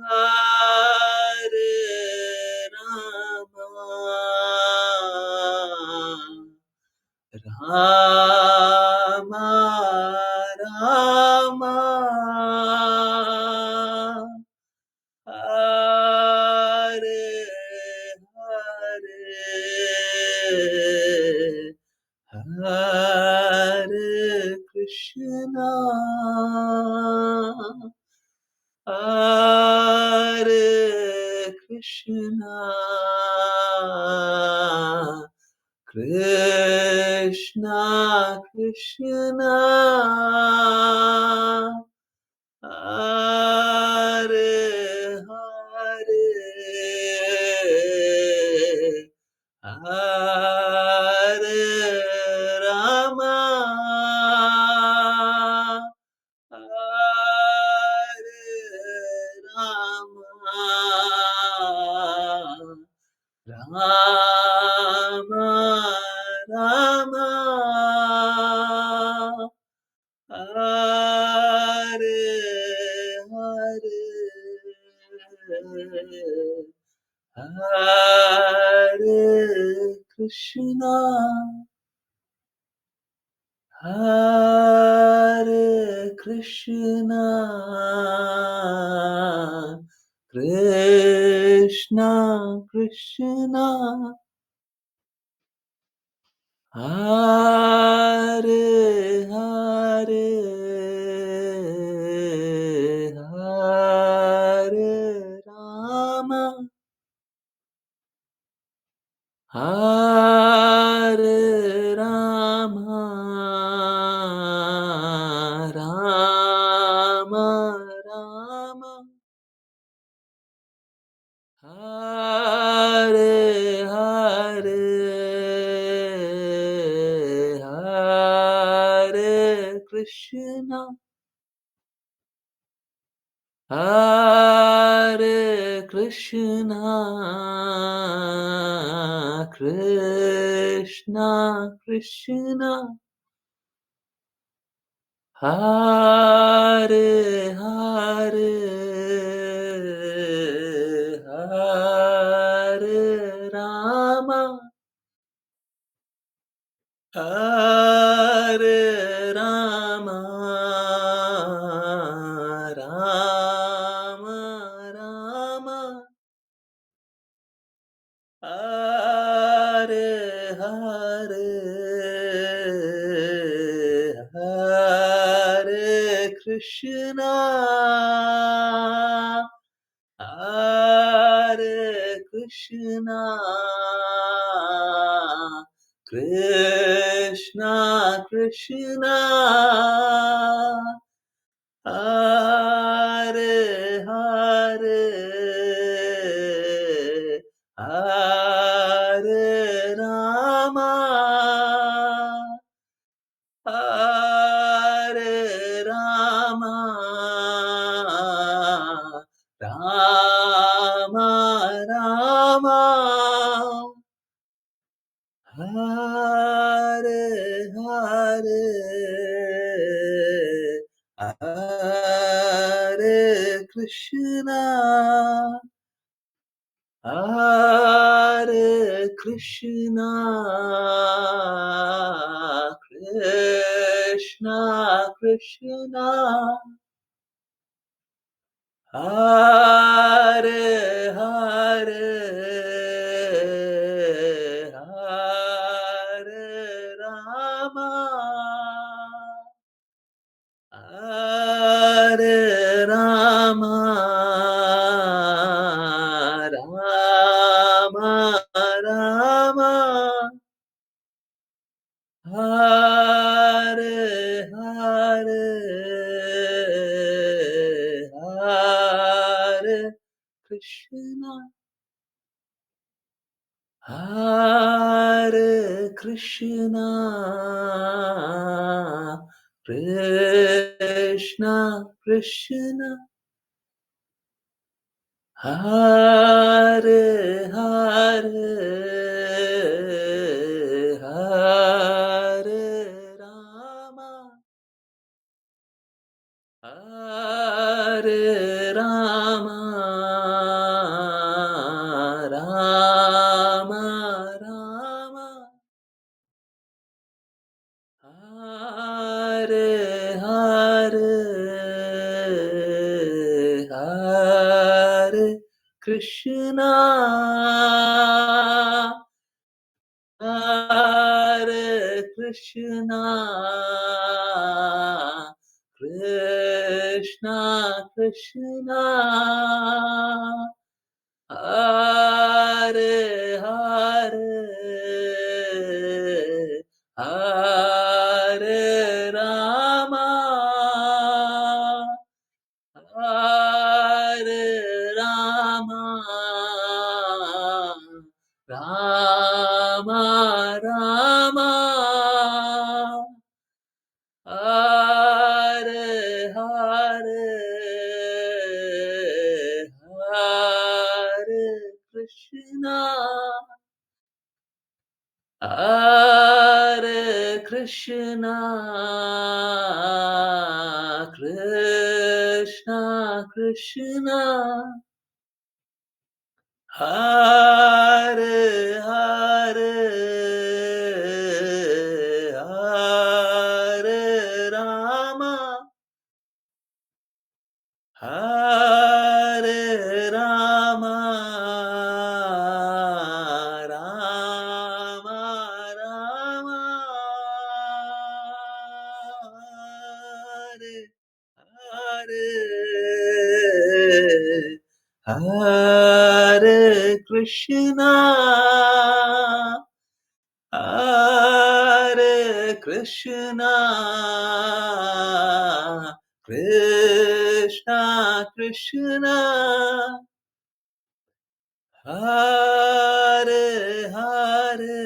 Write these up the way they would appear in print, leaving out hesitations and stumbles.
Hare Rama, Rama Rama, Hare Hare, Hare Krishna, Hare Krishna, Krishna Krishna, Hare Hare, Hare Rama, Hare Rama, Rama Rama, Hare Hare, Hare Krishna, Hare Krishna, Krishna Krishna, Hare Hare, Hare Rama, Hare Rama, Rama Rama, Hare Hare, Hare Krishna, Hare Krishna, Krishna Krishna, Hare Hare, Hare Rama, Hare Rama, Rama Rama, Hare Hare, Hare Krishna, Hare Krishna, Krishna Krishna, Hare Hare, Hare Rama, Hare Rama, Rama Rama, Hare Hare, Hare Krishna, Hare Krishna, Krishna Krishna, Hare Hare, Hare Rama, Hare Rama, Rama Rama, Hare Hare, Hare Krishna, Hare Krishna, Krishna Krishna, Hare Hare, Hare Rama, Hare Rama, Hare Krishna, Hare Krishna, Krishna Krishna, Hare Hare, Hare Rama, Hare Rama, Rama Rama, Hare Hare, Hare Krishna, Hare Krishna, Krishna Krishna, Hare Hare, Hare Rama, Hare Rama, Rama Rama, Hare Hare Krishna, Hare Krishna, Krishna Krishna, Hare Hare,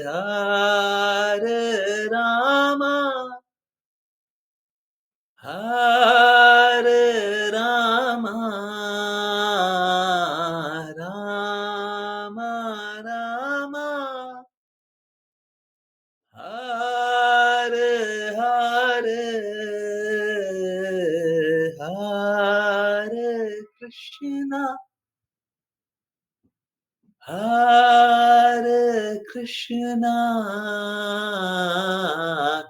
Hare Rama, Hare Rama, Rama Rama, Hare Hare, Hare Krishna, Hare Krishna,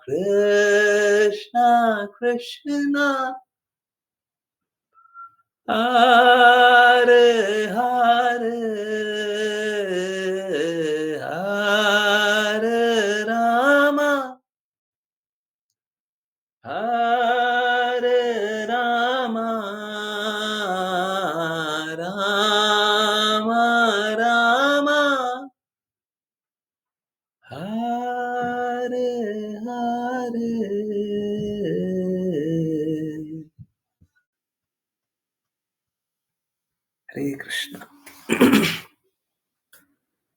Krishna Krishna, Hare Hare, Hare Rama, Hare Rama, Rama Rama, Hare Hare.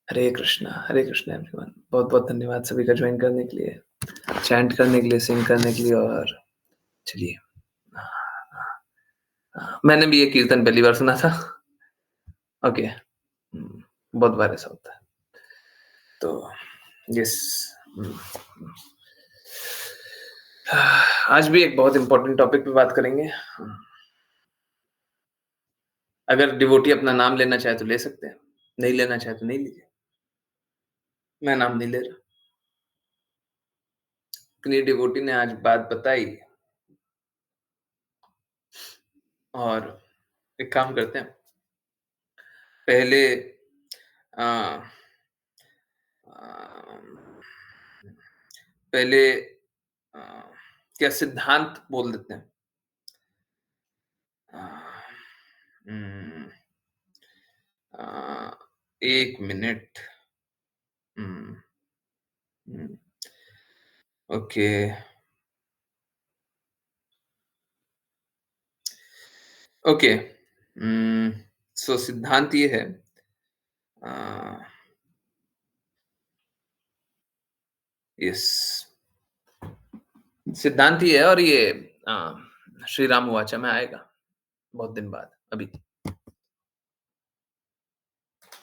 हरे कृष्णा, हरे Krishna everyone. बहुत बहुत धन्यवाद सभी का join करने के लिए, chant करने के लिए, सिंग करने के लिए। और चलिए, मैंने भी ये कीर्तन पहली बार सुना था। ओके, बहुत बार ऐसा होता है। तो यस, आज भी एक बहुत इंपॉर्टेंट टॉपिक पे बात करेंगे। अगर डिवोटी अपना नाम लेना चाहे तो ले सकते हैं, नहीं लेना चाहे तो नहीं लीजिए। मैं नाम नहीं ले रहा। इतनी डिवोटी ने आज बात बताई, और एक काम करते हैं, पहले आ, आ, पहले आ, क्या सिद्धांत बोल देते हैं। आ, हम्म, आ, एक मिनट। हम्म, हम्म, ओके, ओके। सो सिद्धांत ये है, यस, सिद्धांत ये है, और ये श्री राम वाचा में आएगा बहुत दिन बाद। अभी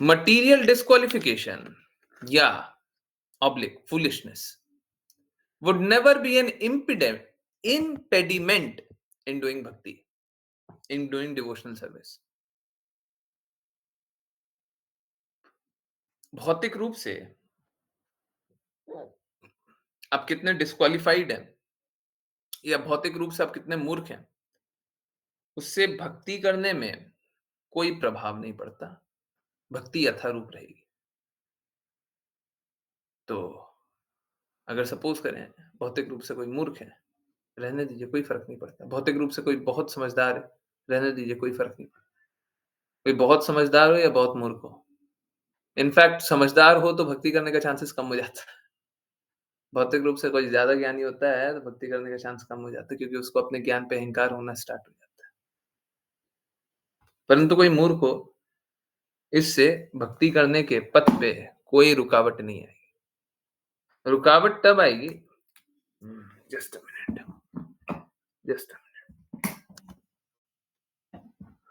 मटीरियल डिस्क्वालिफिकेशन या oblique foolishness would never be an impediment in doing bhakti, in doing devotional service. भौतिक रूप से आप कितने डिस्क्वालिफाइड हैं, या भौतिक रूप से आप कितने मूर्ख हैं, उससे भक्ति करने में कोई प्रभाव नहीं पड़ता, भक्ति यथारूप रहेगी। तो अगर सपोज़ करें भौतिक रूप से कोई मूर्ख है, रहने दीजिए कोई फ़र्क नहीं पड़ता। भौतिक रूप से कोई बहुत समझदार है, रहने दीजिए कोई फ़र्क नहीं पड़ता। कोई बहुत समझदार हो या बहुत मूर्ख हो। इनफैक्ट समझदार हो तो भक्ति करने का चांसेस कम हो जाता है। भौतिक रूप से कोई ज़्यादा ज्ञानी होता है, तो भक्ति करने का चांस कम हो जाता है क्योंकि उसको अपने ज्ञान पे अहंकार होना स्टार्ट हो जाता है। परंतु कोई मूर्ख हो, इससे भक्ति करने के पथ पे कोई रुकावट नहीं आएगी। रुकावट तब आएगी just a minute, just a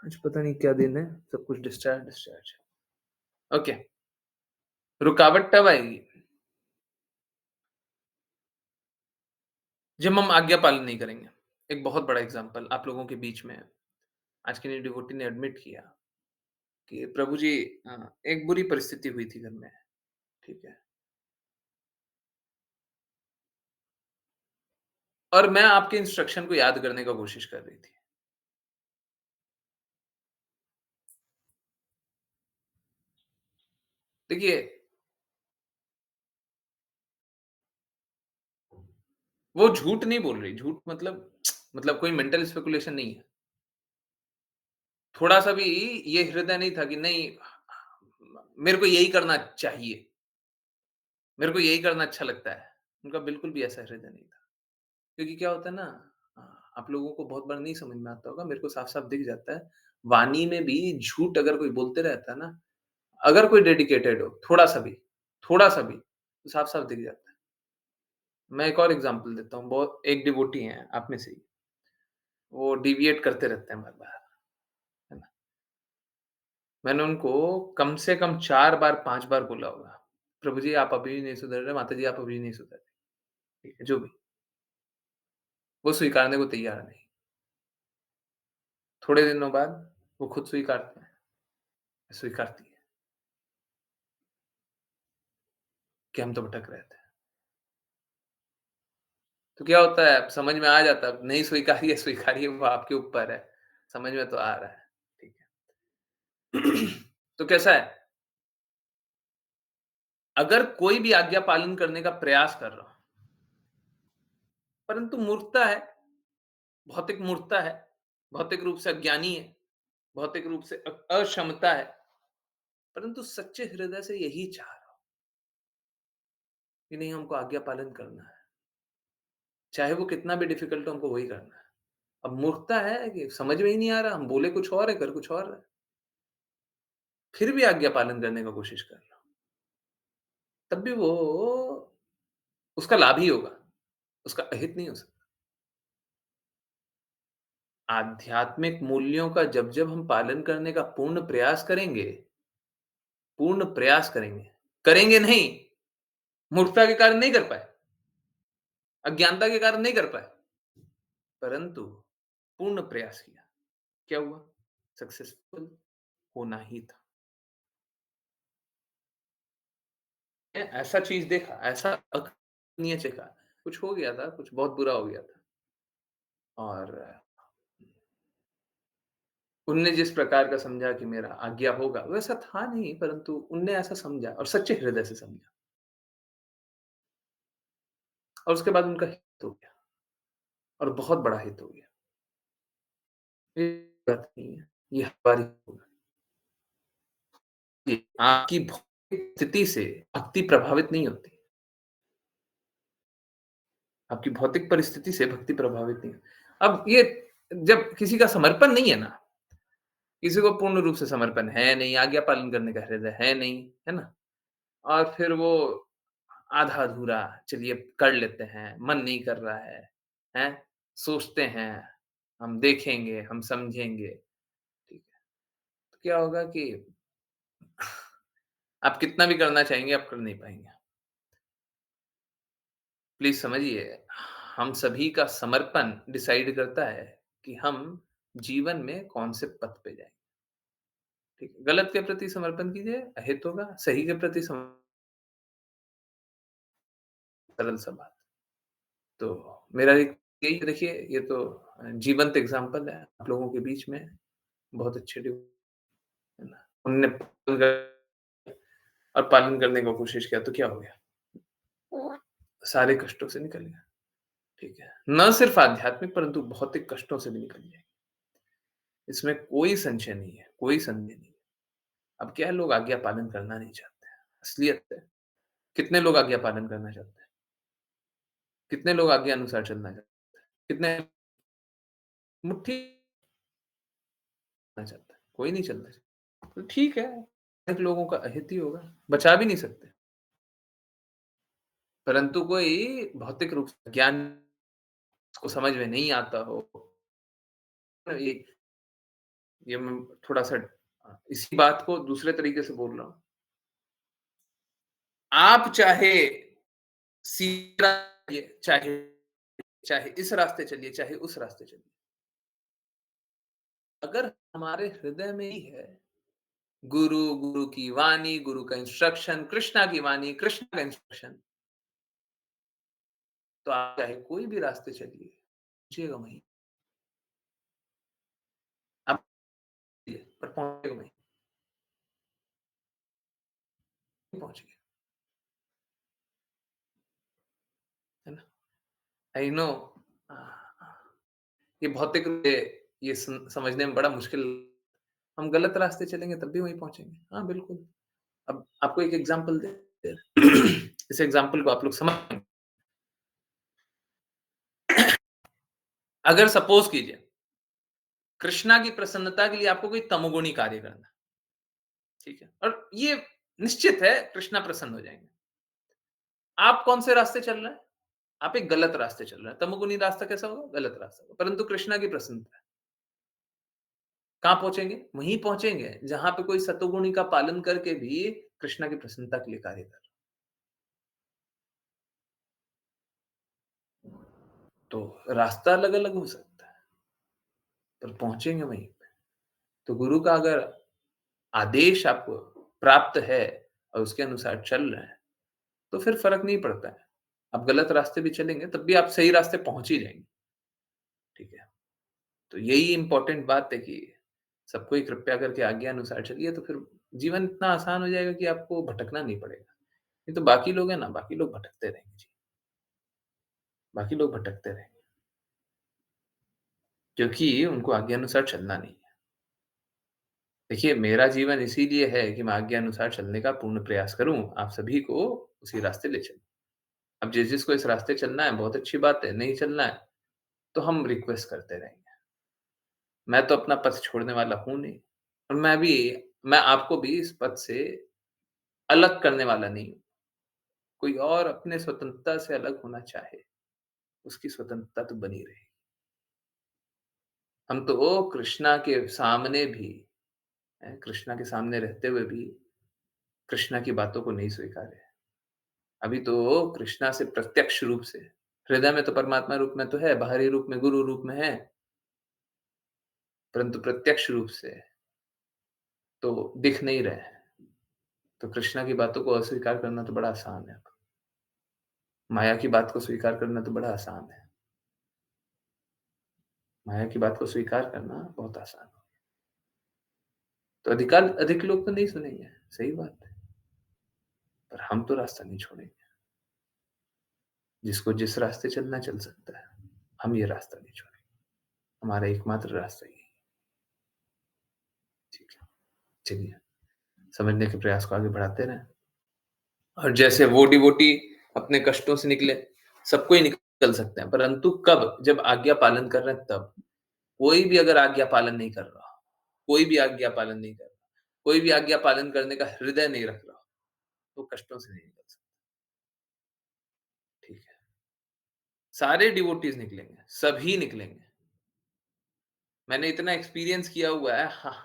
आज पता नहीं क्या दिन है, सब कुछ डिस्चार्ज डिस्चार्ज। ओके, रुकावट तब आएगी जब हम आज्ञा पालन नहीं करेंगे। एक बहुत बड़ा एग्ज़ाम्पल आप लोगों के बीच में है। आज के लिए डिवोटी ने एडमिट किया कि प्रभु जी एक बुरी परिस्थिति हुई थी घर में, ठीक है? और मैं आपके इंस्ट्रक्शन को याद करने का कोशिश कर रही थी। देखिए, वो झूठ नहीं बोल रही, झूठ मतलब कोई मेंटल स्पेकुलेशन नहीं है। थोड़ा-सा भी ये हृदय नहीं था कि नहीं मेरे को यही करना चाहिए, मेरे को यही करना अच्छा लगता है। उनका बिल्कुल भी ऐसा हृदय नहीं था। क्योंकि क्या होता है ना अ, आप लोगों को बहुत बार नहीं समझ में आता होगा, मेरे को साफ-साफ दिख जाता है। वाणी में भी झूठ अगर कोई बोलते रहता है ना, अगर कोई डेडिकेटेड हो, थोड़ा-सा भी, तो साफ-साफ दिख जाता है। मैं एक और एग्ज़ाम्पल देता हूँ, बहुत एक डिवोटी हैं आप में से ही, वो डेविएट करते रहते हैं बार-बार, है ना? मैंने उनको कम से कम 4 बार, 5 बार बोला होगा, "प्रभु जी आप अभी भी नहीं सुधर रहे, माता जी आप अभी भी नहीं सुधर रही।" ठीक है, जो भी, वो स्वीकारने को तैयार नहीं। थोड़े दिनों बाद वो खुद स्वीकारते हैं, स्वीकारती है कि हम तो भटक रहे थे। तो क्या होता है, अब समझ में आ जाता है, अब नहीं स्वीकारिए वो आपके ऊपर है, समझ में तो आ रहा है, ठीक है। तो कैसा है, अगर कोई भी आज्ञा पालन करने का प्रयास कर रहा हो, परंतु मूर्खता है, भौतिक मूर्खता है, भौतिक रूप से अज्ञानी है, भौतिक रूप से अक्षमता है, परंतु सच्चे हृदय से यही चाह रहा हो कि नहीं हमको आज्ञा पालन करना है, चाहे वो कितना भी डिफिकल्ट हो हमको वही करना है। अब मूर्खता है कि समझ में ही नहीं आ रहा, हम बोले कुछ और है, कर कुछ और रहे हैं, फिर भी आज्ञा पालन करने का कोशिश कर रहा हूँ, तब भी वो उसका लाभ ही होगा, उसका अहित नहीं हो सकता। आध्यात्मिक मूल्यों का जब-जब हम पालन करने का पूर्ण प्रयास करेंगे, करेंगे नहीं, मूर्खता के कारण नहीं कर पाए, अज्ञानता के कारण नहीं कर पाए, परंतु पूर्ण प्रयास किया। क्या हुआ? सक्सेसफुल होना ही था। ऐसा चीज़ देखा, ऐसा अकल्पनीय चखा, कुछ हो गया था, कुछ बहुत बुरा हो गया था और उनने जिस प्रकार का समझा कि मेरा आज्ञा होगा, वैसा था नहीं परंतु उनने ऐसा समझा और सच्चे हृदय से समझा और उसके बाद उनका हित हो गया और बहुत बड़ा हित हो गया। ये बात नहीं है, ये हमारी होगा कि आपकी भौतिक स्थिति से भक्ति प्रभावित नहीं होती, आपकी भौतिक परिस्थिति से भक्ति प्रभावित नहीं होती। अब ये जब किसी का समर्पण नहीं है ना, किसी को पूर्ण रूप से समर्पण है नहीं, आज्ञा पालन करने का हृदय है नहीं, है ना? और फिर वो आधा-अधूरा चलिए कर लेते हैं, मन नहीं कर रहा है, हैं? सोचते हैं, हम देखेंगे, हम समझेंगे, ठीक है। तो क्या होगा कि आप कितना भी करना चाहेंगे, आप कर नहीं पाएँगे। प्लीज़ समझिए, हम सभी का समर्पण डिसाइड करता है कि हम जीवन में कौन से पथ पे जाएँ, ठीक है। गलत के प्रति समर्पण कीजिए, अहित होगा, सही के प्रति सरल सा बात। तो मेरा एक यही देखिए ये तो जीवंत एग्ज़ाम्पल है आप लोगों के बीच में, बहुत अच्छे है ना? उनने पालन कर और पालन करने का कोशिश किया तो क्या हो गया? सारे कष्टों से निकल गया, ठीक है। न सिर्फ़ आध्यात्मिक परंतु भौतिक कष्टों से भी निकल जाएँगे। इसमें कोई संशय नहीं है, कोई संदेह नहीं है। अब क्या है लोग आज्ञा पालन करना नहीं चाहते हैं, असलियत है। कितने लोग आज्ञा पालन करना चाहते हैं? कितने लोग आज्ञा अनुसार चलना चाहते हैं? कितने मुट्ठी चलना चाहता है, कोई नहीं चलना चाहता। तो ठीक है, अनेक लोगों का अहित ही होगा, बचा भी नहीं सकते। परंतु कोई भौतिक रूप से ज्ञान को समझ में नहीं आता हो, ये ये मैं थोड़ा-सा इसी बात को दूसरे तरीके से बोल रहा हूँ। आप चाहे सीधा चलिए, चाहे चाहे इस रास्ते चलिए, चाहे उस रास्ते चलिए। अगर हमारे हृदय में ही है गुरु, गुरु की वाणी, गुरु का इंस्ट्रक्शन, कृष्णा की वाणी, कृष्ण का इंस्ट्रक्शन, तो आप चाहे कोई भी रास्ते चलिए, पहुँचिएगा वहीं। आप पर पहुँचेगा वहीं, पहुँचिए, है ना? आई नो अ, ये भौतिक रूप से ये समझने में बड़ा मुश्किल हम गलत रास्ते चलेंगे तब भी वहीं पहुँचेंगे। हाँ, बिल्कुल। अब आपको एक एग्ज़ाम्पल देते हैं। इस एग्ज़ाम्पल को आप लोग समझ अगर सपोज़ कीजिए, कृष्णा की प्रसन्नता के लिए आपको कोई तमोगुणी कार्य करना है, ठीक है? और ये निश्चित है कृष्णा प्रसन्न हो जाएँगे। आप कौन से रास्ते चल रहे हैं? आप एक गलत रास्ते चल रहे हैं। तमोगुणी रास्ता कैसा होगा? गलत रास्ता होगा। परंतु कृष्णा की प्रसन्नता है। कहाँ पहुँचेंगे? वहीं पहुँचेंगे, जहाँ पे कोई सतोगुणी का पालन करके भी कृष्णा की प्रसन्नता के लिए कार्य कर रहा है। तो रास्ता अलग-अलग हो सकता है, पर पहुँचेंगे वहीं पे। तो गुरु का अगर आदेश आपको प्राप्त है और उसके अनुसार चल रहे हैं, तो फिर फ़र्क नहीं पड़ता है। आप गलत रास्ते भी चलेंगे, तब भी आप सही रास्ते पहुँच ही जाएँगे, ठीक है? तो यही इम्पोर्टेंट बात है कि सबको ही कृपया करके आज्ञा अनुसार चलिए, तो फिर जीवन इतना आसान हो जाएगा कि आपको भटकना नहीं पड़ेगा। नहीं तो बाकी लोग हैं ना, बाकी लोग भटकते रहेंगे जी, बाकी लोग भटकते रहेंगे, क्योंकि उनको आज्ञा अनुसार चलना नहीं है। देखिए, मेरा जीवन इसीलिए है कि मैं आज्ञा अनुसार चलने का पूर्ण प्रयास करूँ, आप सभी को उसी रास्ते ले चलूँ। अब जिस-जिसको इस रास्ते चलना है, बहुत अच्छी बात है, नहीं चलना है, तो हम रिक्वेस्ट करते रहेंगे। मैं तो अपना पथ छोड़ने वाला हूँ नहीं और मैं आपको भी इस पथ से अलग करने वाला नहीं हूँ। कोई और अपने स्वतंत्रता से अलग होना चाहे, उसकी स्वतंत्रता तो बनी रहे। हम तो कृष्णा के सामने भी कृष्णा के सामने रहते हुए भी कृष्णा की बातों को नहीं स्वीकारे। अभी तो कृष्णा से प्रत्यक्ष रूप से हृदय में तो परमात्मा रूप में तो है, बाहरी रूप में गुरु रूप में है, परंतु प्रत्यक्ष रूप से तो दिख नहीं रहे हैं। तो कृष्णा की बातों को अस्वीकार करना तो बड़ा आसान है। माया की बात को स्वीकार करना तो बड़ा आसान है। माया की बात को स्वीकार करना बहुत आसान है। तो अधिक लोग तो नहीं सुनेंगे, सही बात है। पर हम तो रास्ता नहीं छोड़ेंगे। जिसको जिस रास्ते चलना चल सकता है। हम ये रास्ता नहीं छोड़ेंगे। हमारा एकमात्र रास्ता यही है। ठीक है, चलिए समझने के प्रयास को आगे बढ़ाते रहें। और जैसे वो डिवोटी अपने कष्टों से निकले, सबको ही निकल सकते हैं, परंतु कब? जब आज्ञा पालन कर रहे हैं तब। कोई भी अगर आज्ञा पालन नहीं कर रहा, कोई भी आज्ञा पालन नहीं कर रहा, कोई भी आज्ञा पालन करने का हृदय नहीं रख रहा, तो कष्टों से नहीं निकल सकता। ठीक है। सारे डिवोटीज़ निकलेंगे, सभी निकलेंगे। मैंने इतना एक्सपीरियंस किया हुआ है हाँ,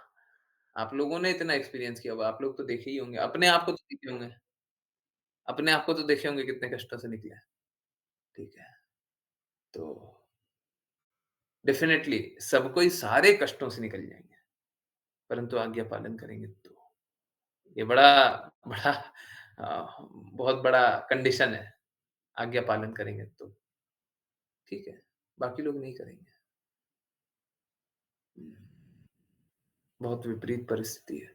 आप लोगों ने इतना एक्सपीरियंस किया होगा, आप लोग तो देखे ही होंगे, अपने आप को तो देखे होंगे, अपने आप को तो देखे होंगे कितने कष्टों से निकले हैं। ठीक है, तो डेफ़िनेटली सबको ही सारे कष्टों से निकल जाएँगे, परंतु आज्ञा पालन करेंगे तो। ये बड़ा बड़ा बहुत बड़ा कंडीशन है, आज्ञा पालन करेंगे तो, ठीक है? बाकी लोग नहीं करेंगे। बहुत विपरीत परिस्थिति है।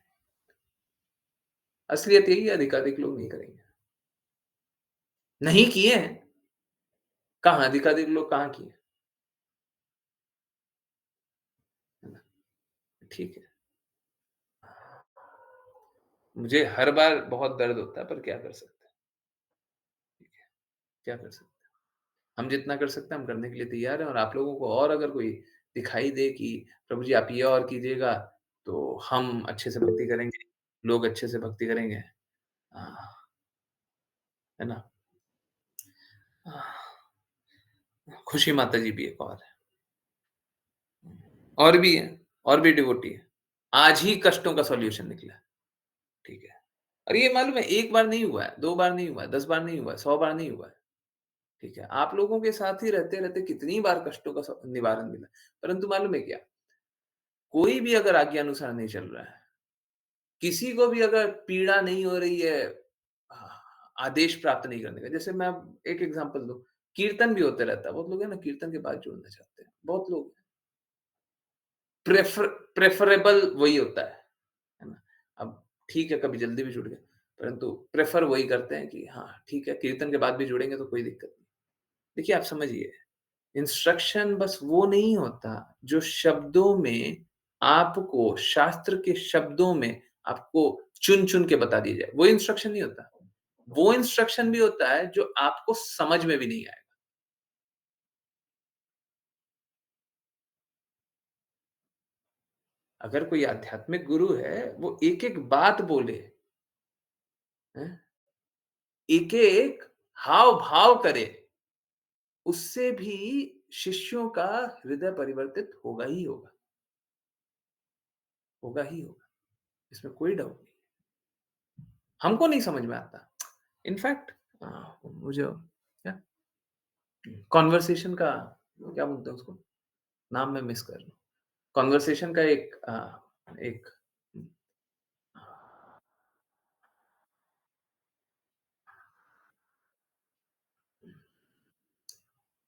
असलियत यही है अधिकाधिक लोग नहीं करेंगे। नहीं किए हैं, कहाँ अधिकाधिक लोग कहाँ किए हैं, है ना? ठीक है। मुझे हर बार बहुत दर्द होता है पर क्या कर सकते हैं, ठीक है, क्या कर सकते हैं। हम जितना कर सकते हैं हम करने के लिए तैयार हैं और आप लोगों को और अगर कोई दिखाई दे कि प्रभु जी आप ये और कीजिएगा, तो हम अच्छे से भक्ति करेंगे, लोग अच्छे से भक्ति करेंगे। हाँ, है ना? खुशी माता जी भी एक और है। और भी हैं, और भी डिवोटी हैं। आज ही कष्टों का सॉल्यूशन निकला है, ठीक है। और ये मालूम है 1 बार नहीं हुआ है, 2 बार नहीं हुआ है, 10 बार नहीं हुआ है, 100 बार नहीं हुआ है, ठीक है। आप लोगों के साथ ही रहते-रहते कितनी बार कष्टों का निवारण मिला है। परंतु मालूम है क्या? कोई भी अगर आज्ञानुसार नहीं चल रहा है, किसी को भी अगर पीड़ा नहीं हो रही है आदेश प्राप्त नहीं करने का। जैसे मैं अब एक एग्ज़ाम्पल दूँ, कीर्तन भी होते रहता है। बहुत लोग हैं ना कीर्तन के बाद जुड़ना चाहते हैं। बहुत लोग प्रेफ़रेबल वही होता है ना? अब ठीक है, कभी जल्दी भी जुड़ गए, परंतु प्रेफ़र वही करते हैं कि हाँ, ठीक है, कीर्तन के बाद भी जुड़ेंगे तो कोई दिक्कत नहीं। देखिए, आप समझिए, इंस्ट्रक्शन बस वो नहीं होता, जो शब्दों में आपको शास्त्र के शब्दों में आपको चुन-चुन के बता दिया जाए, वो इंस्ट्रक्शन नहीं होता। वो इंस्ट्रक्शन भी होता है, जो आपको समझ में भी नहीं आएगा। अगर कोई आध्यात्मिक गुरु है, वो एक-एक बात बोले, हैं? एक-एक हाव-भाव करे, उससे भी शिष्यों का हृदय परिवर्तित होगा ही होगा, होगा ही होगा। इसमें कोई डाउट नहीं। हमको नहीं समझ में आता। इनफैक्ट मुझे क्या कन्वर्सेशन का क्या बोलते हैं उसको? नाम मैं मिस कर रहा हूँ। कन्वर्सेशन का एक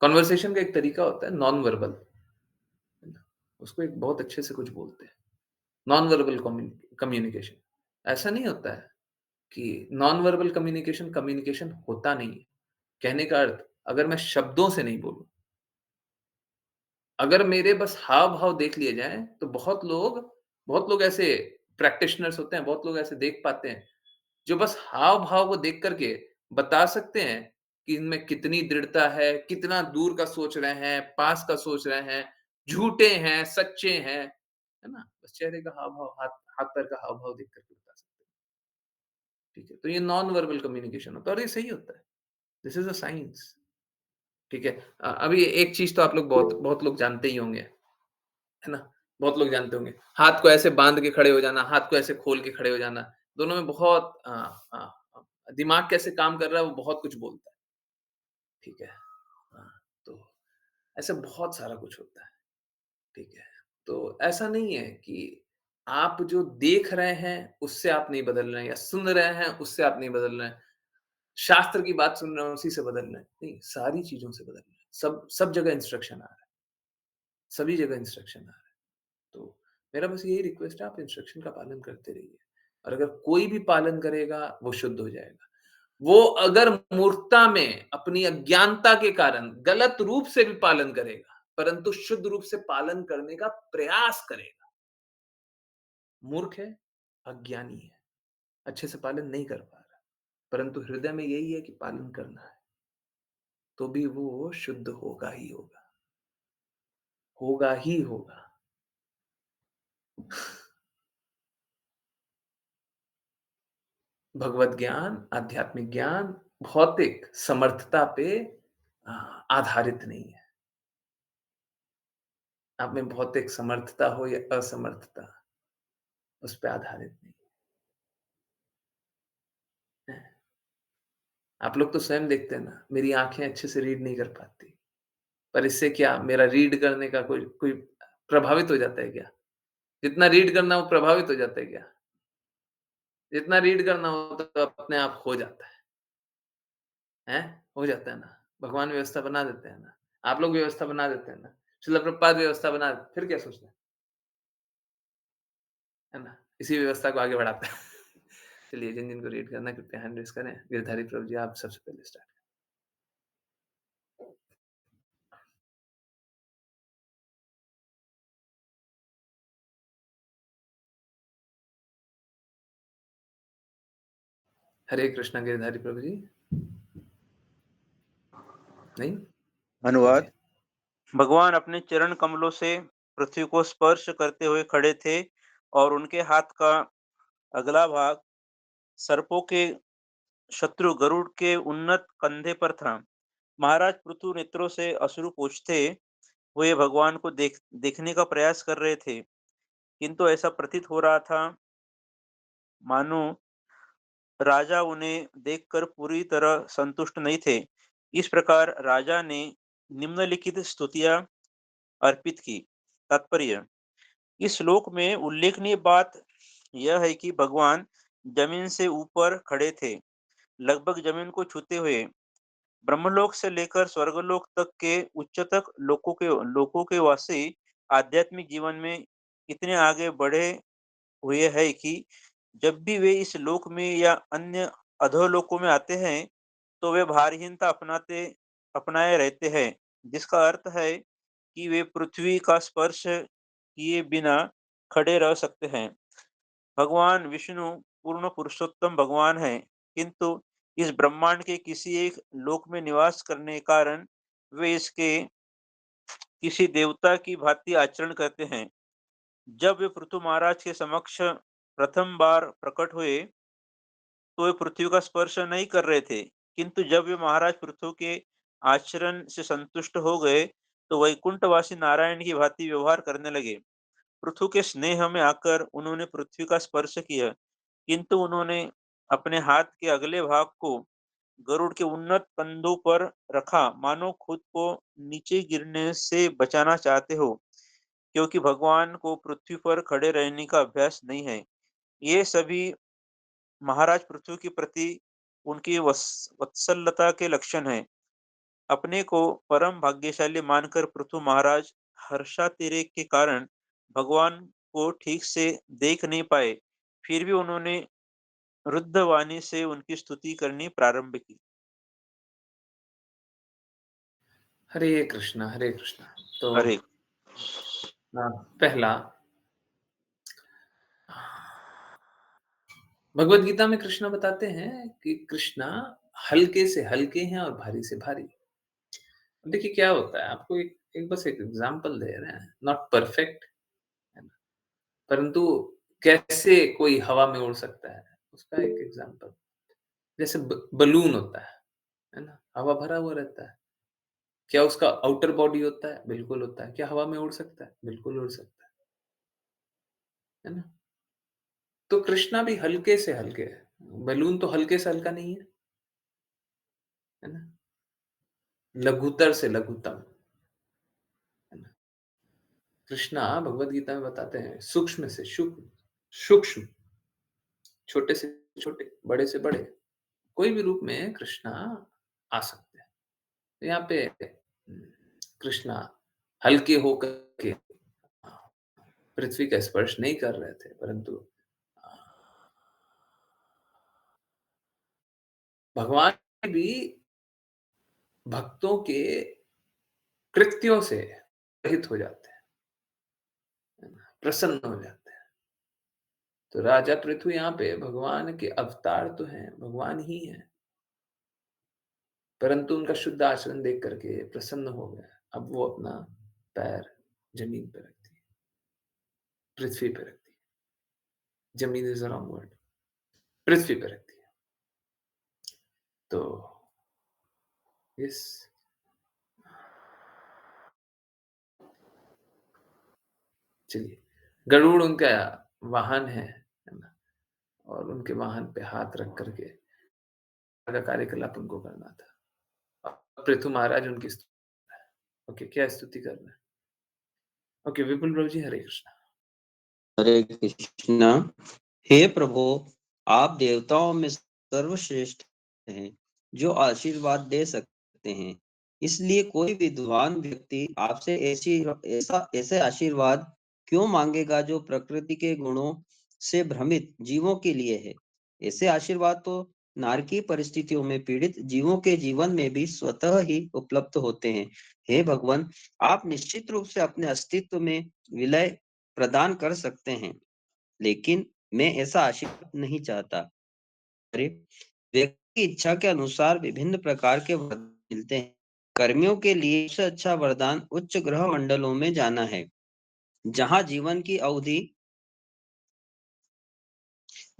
कन्वर्सेशन का एक तरीका होता है नॉन वर्बल, है ना? उसको एक बहुत अच्छे से कुछ बोलते हैं। Non verbal communication. ऐसा नहीं होता है कि नॉन वर्बल कम्युनिकेशन कम्युनिकेशन होता नहीं है। कहने का अर्थ अगर मैं शब्दों से नहीं बोलूँ, अगर मेरे बस हाव-भाव देख लिए जाएँ, तो बहुत लोग ऐसे प्रैक्टिशनर्स होते हैं, बहुत लोग ऐसे देख पाते हैं, जो बस हाव-भाव को देख कर के बता सकते हैं कि इनमें कितनी दृढ़ता है, कितना दूर का सोच रहे हैं, पास का सोच रहे हैं, झूठे हैं, सच्चे हैं, है ना? बस चेहरे का हाव-भाव, हाथ-पैर का हाव-भाव देख कर के बता सकते हैं, ठीक है? तो ये नॉन वर्बल कम्युनिकेशन होता है और ये सही होता है। दिस इज़ अ साइंस, ठीक है? अभी एक चीज़ तो आप लोग बहुत बहुत लोग जानते ही होंगे, है ना? बहुत लोग जानते होंगे। हाथ को ऐसे बाँध के खड़े हो जाना, हाथ को ऐसे खोल के खड़े हो जाना, दोनों में बहुत दिमाग कैसे काम कर रहा है वो बहुत कुछ बोलता है, ठीक है? हाँ, तो ऐसे बहुत सारा कुछ होता है, ठीक है? तो ऐसा नहीं है कि आप जो देख रहे हैं, उससे आप नहीं बदल रहे हैं या सुन रहे हैं, उससे आप नहीं बदल रहे हैं। शास्त्र की बात सुन रहे हैं, उसी से बदल रहे हैं। नहीं, सारी चीज़ों से बदल रहे हैं। सब सब जगह इंस्ट्रक्शन आ रहा है, सभी जगह इंस्ट्रक्शन आ रहा है। तो मेरा बस यही रिक्वेस्ट है आप इंस्ट्रक्शन का पालन करते रहिए और अगर कोई भी पालन करेगा वो शुद्ध हो जाएगा। वो अगर मूर्खता में अपनी अज्ञानता के कारण गलत रूप से भी पालन करेगा, परंतु शुद्ध रूप से पालन करने का प्रयास करेगा। मूर्ख है, अज्ञानी है, अच्छे से पालन नहीं कर पा रहा, परंतु हृदय में यही है कि पालन करना है, तो भी वो शुद्ध होगा ही होगा, होगा ही होगा। भगवत ज्ञान, आध्यात्मिक ज्ञान, भौतिक समर्थता पे अ, आधारित नहीं है। आप में भौतिक समर्थता हो या असमर्थता, उस पे आधारित नहीं है। आप लोग तो स्वयं देखते हैं ना, मेरी आँखें अच्छे से रीड नहीं कर पाती, पर इससे क्या मेरा रीड करने का कोई कोई प्रभावित हो जाता है क्या? जितना रीड करना वो प्रभावित हो जाता है क्या? जितना रीड करना हो तो अपने आप हो जाता है, हैं? हो जाता है ना, भगवान व्यवस्था बना देते हैं ना। आप लोग व्यवस्था बना देते हैं ना, शिला प्रभुपाद व्यवस्था बना देते, फिर क्या सोचना है ना? इसी व्यवस्था को आगे बढ़ाते हैं। चलिए जिन-जिन को रीड करना है कृपया हैंड रेज़ करें। गिरधारी प्रभु जी आप सबसे पहले स्टार्ट हरे कृष्णा गिरधारी प्रभु जी। नहीं? अनुवाद। ओके। भगवान अपने चरण कमलों से पृथ्वी को स्पर्श करते हुए खड़े थे और उनके हाथ का अगला भाग सर्पों के शत्रु गरुड़ के उन्नत कंधे पर था। महाराज पृथु नेत्रों से अश्रु पोंछते हुए भगवान को देखने का प्रयास कर रहे थे, किंतु ऐसा प्रतीत हो रहा था मानो राजा उन्हें देखकर पूरी तरह संतुष्ट नहीं थे। इस प्रकार राजा ने निम्नलिखित स्तुतियां अर्पित की। तात्पर्य: इस श्लोक में उल्लेखनीय बात यह है कि भगवान जमीन से ऊपर खड़े थे, लगभग जमीन को छूते हुए। ब्रह्मलोक से लेकर स्वर्गलोक तक के उच्चतक लोकों के वासी आध्यात्मिक जीवन में इतने आगे बढ़े हुए है कि जब भी वे इस लोक में या अन्य अधोलोकों में आते हैं, तो वे भारहीनता अपनाए रहते हैं, जिसका अर्थ है कि वे पृथ्वी का स्पर्श किए बिना खड़े रह सकते हैं। भगवान विष्णु पूर्ण पुरुषोत्तम भगवान हैं, किंतु इस ब्रह्मांड के किसी एक लोक में निवास करने के कारण वे इसके किसी देवता की भांति आचरण करते हैं। जब वे पृथु महाराज के समक्ष प्रथम बार प्रकट हुए, तो वे पृथ्वी का स्पर्श नहीं कर रहे थे, किंतु जब वे महाराज पृथु के आचरण से संतुष्ट हो गए, तो वैकुंठवासी नारायण की भांति व्यवहार करने लगे। पृथु के स्नेह में आकर उन्होंने पृथ्वी का स्पर्श किया, किंतु उन्होंने अपने हाथ के अगले भाग को गरुड़ के उन्नत कंधों पर रखा, मानो खुद को नीचे गिरने से बचाना चाहते हो, क्योंकि भगवान को पृथ्वी पर खड़े रहने का अभ्यास नहीं है। ये सभी महाराज पृथ्वी के प्रति उनकी वत्सलता के लक्षण हैं। अपने को परम भाग्यशाली मानकर पृथु महाराज हर्षातिरेक के कारण भगवान को ठीक से देख नहीं पाए, फिर भी उन्होंने रुद्ध वाणी से उनकी स्तुति करनी प्रारंभ की। हरे कृष्णा, हरे कृष्णा। तो हरे पहला भगवद गीता में कृष्ण बताते हैं कि कृष्णा हल्के से हल्के हैं और भारी से भारी। देखिए क्या होता है आपको एक एक बस एक एग्जांपल दे रहे हैं, नॉट परफेक्ट है ना, परंतु कैसे कोई हवा में उड़ सकता है, उसका एक एग्जांपल। जैसे बलून होता है ना? हवा भरा हुआ रहता है। क्या उसका आउटर बॉडी होता है? बिल्कुल होता है। क्या हवा में उड़ सकता है? बिल्कुल उड़ सकता है ना? तो कृष्णा भी हल्के से हल्के है। बलून तो हल्के से हल्का नहीं है ना? लघुतर से लघुतम, है ना? कृष्णा भगवद गीता में बताते हैं सूक्ष्म से सूक्ष्म, छोटे से छोटे, बड़े से बड़े, कोई भी रूप में कृष्णा आ सकते हैं। तो यहाँ पे कृष्णा हल्के होकर के पृथ्वी का स्पर्श नहीं कर रहे थे, परंतु भगवान भी भक्तों के कृत्यों से रहित हो जाते हैं, है ना? प्रसन्न हो जाते हैं। तो राजा पृथु यहाँ पे भगवान के अवतार तो हैं, भगवान ही हैं, परंतु उनका शुद्ध आचरण देख करके प्रसन्न हो गए। अब वो अपना पैर जमीन पे रखती है, पृथ्वी पे रखती है। जमीन इज अ रॉन्ग वर्ड, पृथ्वी पे रखती है। तो इस चलिए, गरुड़ उनका वाहन है ना? और उनके वाहन पे हाथ रख करके का कार्यकलाप उनको करना था। पृथु महाराज उनकी ओके, क्या स्तुति करना है? ओके, विपुल प्रभु जी, हरे कृष्णा। हरे कृष्णा। हे प्रभु, आप देवताओं में सर्वश्रेष्ठ हैं, जो आशीर्वाद दे सकते हैं। इसलिए कोई विद्वान व्यक्ति आपसे ऐसे आशीर्वाद क्यों मांगेगा जो प्रकृति के गुणों से भ्रमित जीवों के लिए है। ऐसे आशीर्वाद तो नारकीय परिस्थितियों में पीड़ित जीवों के जीवन में भी स्वतः ही उपलब्ध होते हैं। हे भगवान, आप निश्चित रूप से अपने अस्तित्व में विलय प्रदान कर सकते हैं, लेकिन मैं ऐसा आशीर्वाद नहीं चाहता। अरे, व्यक्ति की इच्छा के अनुसार विभिन्न प्रकार के वरदान मिलते हैं। कर्मियों के लिए सबसे अच्छा वरदान उच्च ग्रह मंडलों में जाना है, जहाँ जीवन की अवधि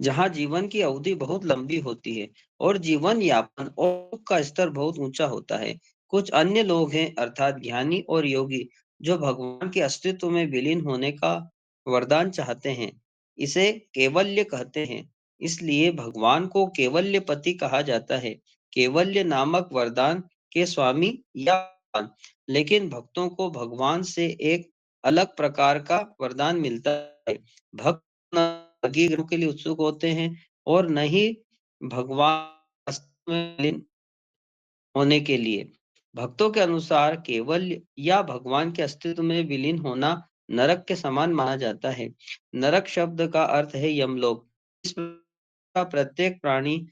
जहाँ जीवन की अवधि बहुत लंबी होती है और जीवन यापन और सुख का स्तर बहुत ऊंचा होता है। कुछ अन्य लोग हैं, अर्थात ज्ञानी और योगी, जो भगवान के अस्तित्व में विलीन होने का वरदान चाहते हैं। इसे केवल्य कहते हैं। इसलिए भगवान को केवल्यपति कहा जाता है, केवल्य नामक वरदान के स्वामी या भगवान। लेकिन भक्तों को भगवान से एक अलग प्रकार का वरदान मिलता है। भक्त स्वर्गीय ग्रहों के लिए उत्सुक होते हैं और न ही भगवान वास्तव में लीन होने के लिए। भक्तों के अनुसार केवल या भगवान के अस्तित्व में विलीन होना नरक के समान माना जाता है। नरक शब्द का अर्थ है यमलोक। इस प्रकार का प्रत्येक प्राणी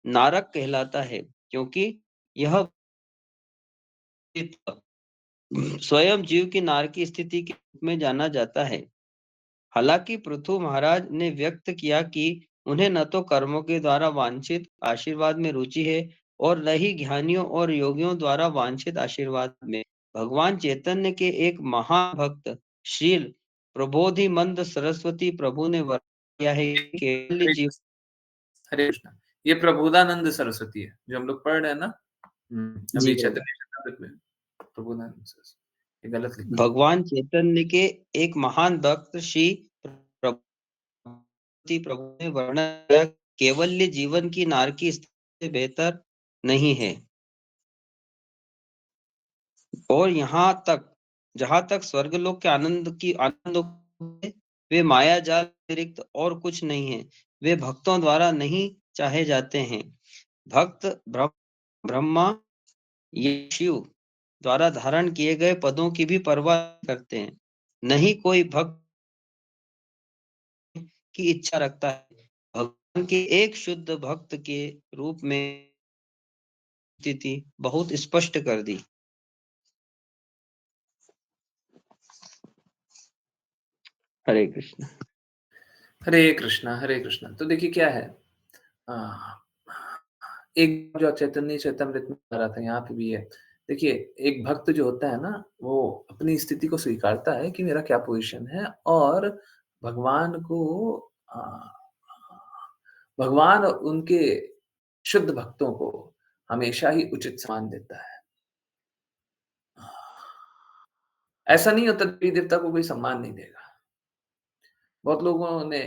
नारक कहलाता है, क्योंकि यह स्वयं जीव की नार की स्थिति के रूप में जाना जाता है। हालांकि पृथु महाराज ने व्यक्त किया कि उन्हें न तो कर्मों के द्वारा वांछित आशीर्वाद में रुचि है और न ही ज्ञानियों और योगियों द्वारा वांछित आशीर्वाद में। भगवान चैतन्य के एक महान भक्त श्रील प्रबोधिमंद सरस्वती प्रभु ने वर्ण किया है कि केवल हरे जीव हरे कृष्णा। ये प्रबोधानंद सरस्वती है, जो हम लोग पढ़ रहे हैं ना। जी अभी भगवान चैतन्य चरितामृत में प्रबोधानंद सरस्वती, ये गलत लिखा हुआ भगवान चैतन्य के एक महान भक्त श्री प्रभु ने वर्णन किया, केवल्य जीवन की नार की स्थिति से बेहतर नहीं है। और यहाँ तक जहाँ तक स्वर्गलोक के आनंद वे माया जाल अतिरिक्त और कुछ नहीं है। वे भक्तों द्वारा नहीं चाहे जाते हैं। भक्त ब्रह्मा या शिव द्वारा धारण किए गए पदों की भी परवाह नहीं करते हैं। नहीं कोई भक्त की इच्छा रखता है। भगवान के एक शुद्ध भक्त के रूप में स्थिति बहुत स्पष्ट कर दी। हरे कृष्ण। हरे कृष्णा, हरे कृष्णा। तो देखिए क्या है, अ, एक जो चैतन्य चैतामृत में आ रहा था, यहाँ पे भी है। देखिए, एक भक्त जो होता है ना, वो अपनी स्थिति को स्वीकारता है कि मेरा क्या पोज़ीशन है, और भगवान को अ, भगवान उनके शुद्ध भक्तों को हमेशा ही उचित सम्मान देता है। ऐसा नहीं होता देवी देवता को कोई सम्मान नहीं देगा। बहुत लोगों ने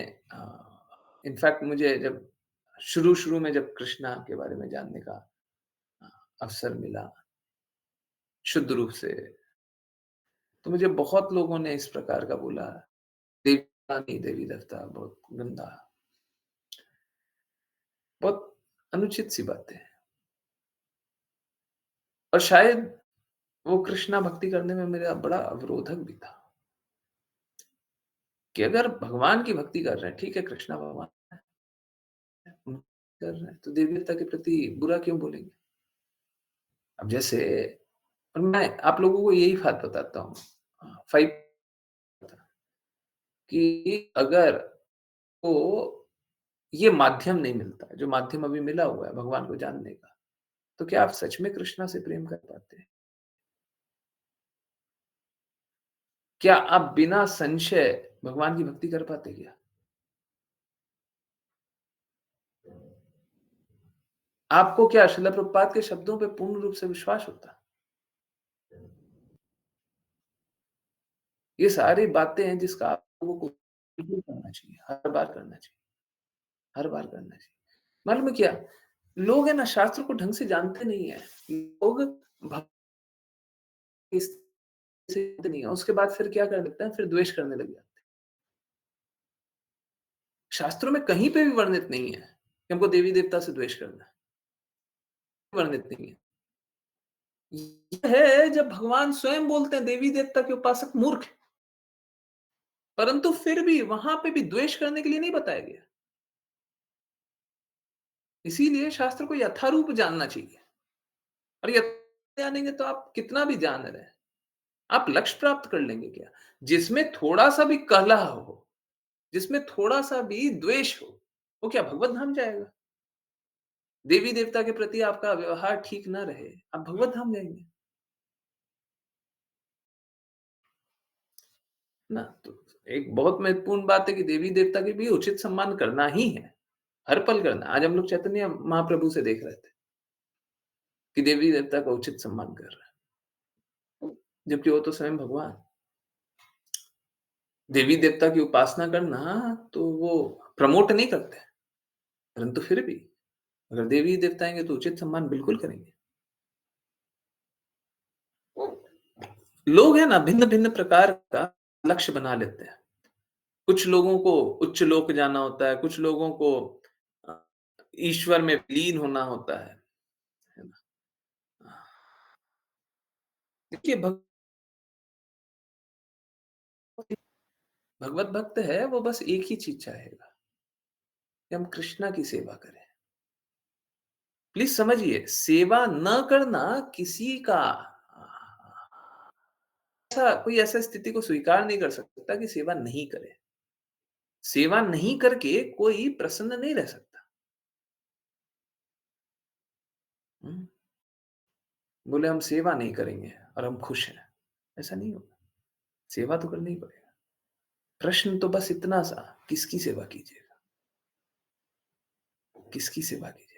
इनफैक्ट मुझे जब शुरू-शुरू में जब कृष्णा के बारे में जानने का अ, अवसर मिला, शुद्ध रूप से, तो मुझे बहुत लोगों ने इस प्रकार का बोला, देवता नहीं देवी देवता, बहुत गंदा, बहुत अनुचित सी बातें हैं। और शायद वो कृष्णा भक्ति करने में मेरा बड़ा अवरोधक भी था, कि अगर भगवान की भक्ति कर रहे हैं, ठीक है कृष्णा भगवान है, कर रहे हैं, तो देवी देवता के प्रति बुरा क्यों बोलेंगे? अब जैसे, और मैं आप लोगों को यही बात बताता हूँ, 5 कि अगर को ये माध्यम नहीं मिलता है, जो माध्यम अभी मिला हुआ है भगवान को जानने का, तो क्या आप सच में कृष्णा से प्रेम कर पाते हैं? क्या आप बिना संशय भगवान की भक्ति कर पाते क्या? आपको क्या श्रील प्रभुपाद के शब्दों पे पूर्ण रूप से विश्वास होता? ये सारी बातें हैं जिसका आप लोगों को बिल्कुल करना चाहिए, हर बार करना चाहिए, हर बार करना चाहिए। मालूम है क्या? लोग है ना शास्त्र को ढंग से जानते नहीं है। लोग भक्ति से नहीं है, उसके बाद फिर क्या कर देते हैं, फिर द्वेष करने लग जाते हैं। शास्त्रों में कहीं पे भी वर्णित नहीं है कि हमको देवी-देवता से द्वेष करना है, वर्णित नहीं है। ये है जब भगवान स्वयं बोलते हैं देवी-देवता के उपासक मूर्ख हैं, परंतु फिर भी वहाँ पे भी द्वेष करने के लिए नहीं बताया गया। इसीलिए शास्त्र को यथारूप जानना चाहिए और जानेंगे तो आप कितना भी जान रहे हैं, आप लक्ष्य प्राप्त कर लेंगे क्या? जिसमें थोड़ा-सा भी कलह हो, जिसमें थोड़ा-सा भी द्वेष हो, वो क्या भगवत धाम जाएगा? देवी-देवता के प्रति आपका व्यवहार ठीक ना रहे, आप भगवत धाम जाएँगे, ना? तो एक बहुत महत्वपूर्ण बात है कि देवी-देवता की भी उचित सम्मान करना ही है, हर पल करना। आज हम लोग चैतन्य महाप्रभु से देख रहे थे कि देवी-देवता का उचित सम्मान कर रहा है, जबकि वो तो स्वयं भगवान। देवी-देवता की उपासना करना तो वो प्रमोट नहीं करते, परंतु फिर भी अगर देवी-देवता आएँगे तो उचित सम्मान बिल्कुल करेंगे। लोग हैं ना भिन्न-भिन्न प्रकार का लक्ष्य बना लेते हैं। कुछ लोगों को उच्च लोक जाना होता है, कुछ लोगों को अ, ईश्वर में विलीन होना होता है ना? देखिए भगवत भक्त है वो बस एक ही चीज़ चाहेगा कि हम कृष्णा की सेवा करें। प्लीज़ समझिए, सेवा न करना किसी का ऐसा कोई ऐसा स्थिति को स्वीकार नहीं कर सकता कि सेवा नहीं करे। सेवा नहीं करके कोई प्रसन्न नहीं रह सकता। हुँ, बोले हम सेवा नहीं करेंगे और हम खुश हैं, ऐसा नहीं होगा। सेवा तो करना ही पड़ेगा। प्रश्न तो बस इतना सा, किसकी सेवा कीजिएगा? किसकी सेवा कीजिएगा?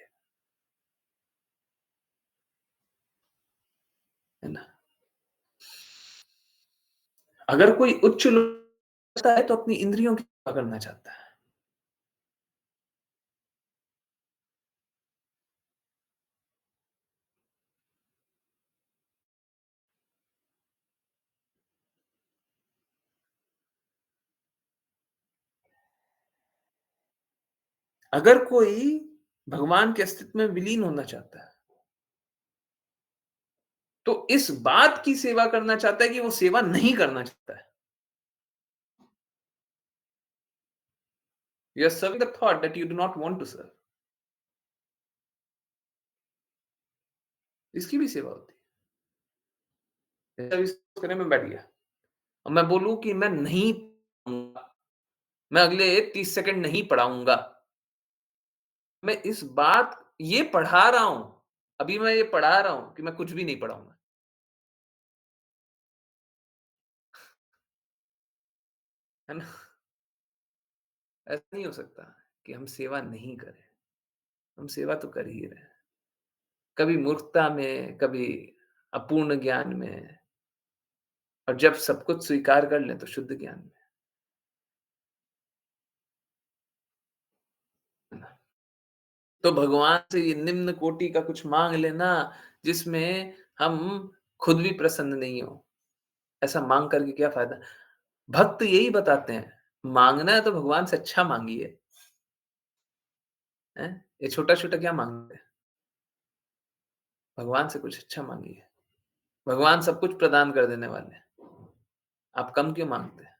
है ना? अगर कोई उच्च लोक है तो अपनी इंद्रियों की सेवा करना चाहता है। अगर कोई भगवान के अस्तित्व में विलीन होना चाहता है, तो इस बात की सेवा करना चाहता है कि वो सेवा नहीं करना चाहता है। You are serving the thought that you do not want to serve. इसकी भी सेवा होती है। जैसे अभी करने में बैठ गया और मैं बोलूं कि मैं नहीं पढ़ूंगा, मैं अगले 30 सेकंड नहीं पढ़ाऊंगा। मैं इस बात ये पढ़ा रहा हूं, अभी मैं ये पढ़ा रहा हूं कि मैं कुछ भी नहीं पढ़ाऊंगा। है ना? ऐसा नहीं हो सकता कि हम सेवा नहीं करें। हम सेवा तो कर ही रहे हैं। कभी मूर्खता में, कभी अपूर्ण ज्ञान में और जब सब कुछ स्वीकार कर लें तो शुद्ध ज्ञान में। है ना? तो भगवान से ये निम्न कोटि का कुछ माँग लेना, जिसमें हम खुद भी प्रसन्न नहीं हो। ऐसा माँग कर के क्या फ़ायदा? भक्त यही बताते हैं, माँगना है तो भगवान से अच्छा माँगिए, हैं? ये छोटा-छोटा क्या माँगते हैं? भगवान से कुछ अच्छा माँगिए। भगवान सब कुछ प्रदान कर देने वाले हैं। आप कम क्यों माँगते हैं?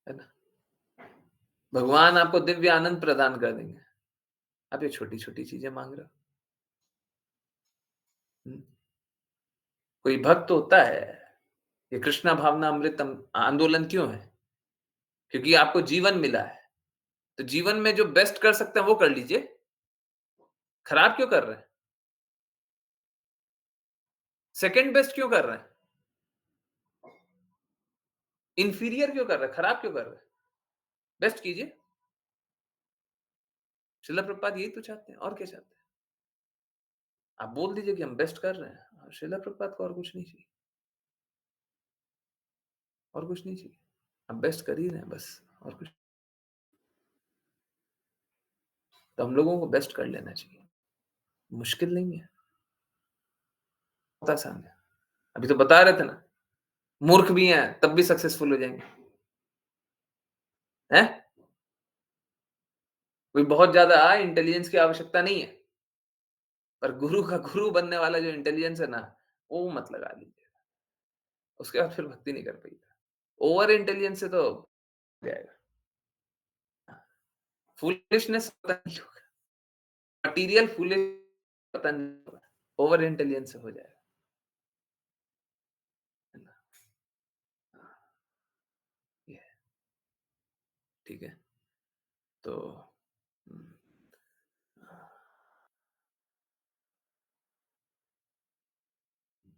है ना? भगवान आपको दिव्य आनंद प्रदान कर देंगे। आप ये छोटी-छोटी चीज़ें माँग रहे हो। हुँ। कोई भक्त होता है, ये कृष्णा भावना अमृतम आंदोलन क्यों है? क्योंकि आपको जीवन मिला है। तो जीवन में जो बेस्ट कर सकते हैं वो कर लीजिए। खराब क्यों कर रहे हैं? सेकंड बेस्ट क्यों कर रहे हैं? इंफीरियर क्यों कर रहे हैं? खराब क्यों कर रहे हैं? बेस्ट कीजिए। श्रील प्रभुपाद यही तो चाहते हैं, और क्या चाहते हैं? आप बोल दीजिए कि हम बेस्ट कर रहे हैं। श्रील प्रभुपाद को और कुछ नहीं चाहिए, और कुछ नहीं चाहिए। आप बेस्ट कर ही रहे हैं बस, और कुछ। तो हम लोगों को बेस्ट कर लेना चाहिए। मुश्किल नहीं है, बहुत आसान है। अभी तो बता रहे थे ना, मूर्ख भी हैं तब भी सक्सेसफुल हो जाएँगे। हैं? कोई बहुत ज़्यादा इंटेलिजेंस की आवश्यकता नहीं है, पर गुरु का गुरु बनने वाला जो इंटेलिजेंस है ना, वो मत लगा लीजिए। उसके बाद फिर भक्ति नहीं कर पाइएगा। ओवर इंटेलिजेंस से तो जाएगा। फूलिशनेस पता नहीं होगा, मटीरियल फूलिश पता नहीं होगा, ओवर इंटेलिजेंस से हो जाएगा, है ना? ये है, ठीक है? तो हुँ,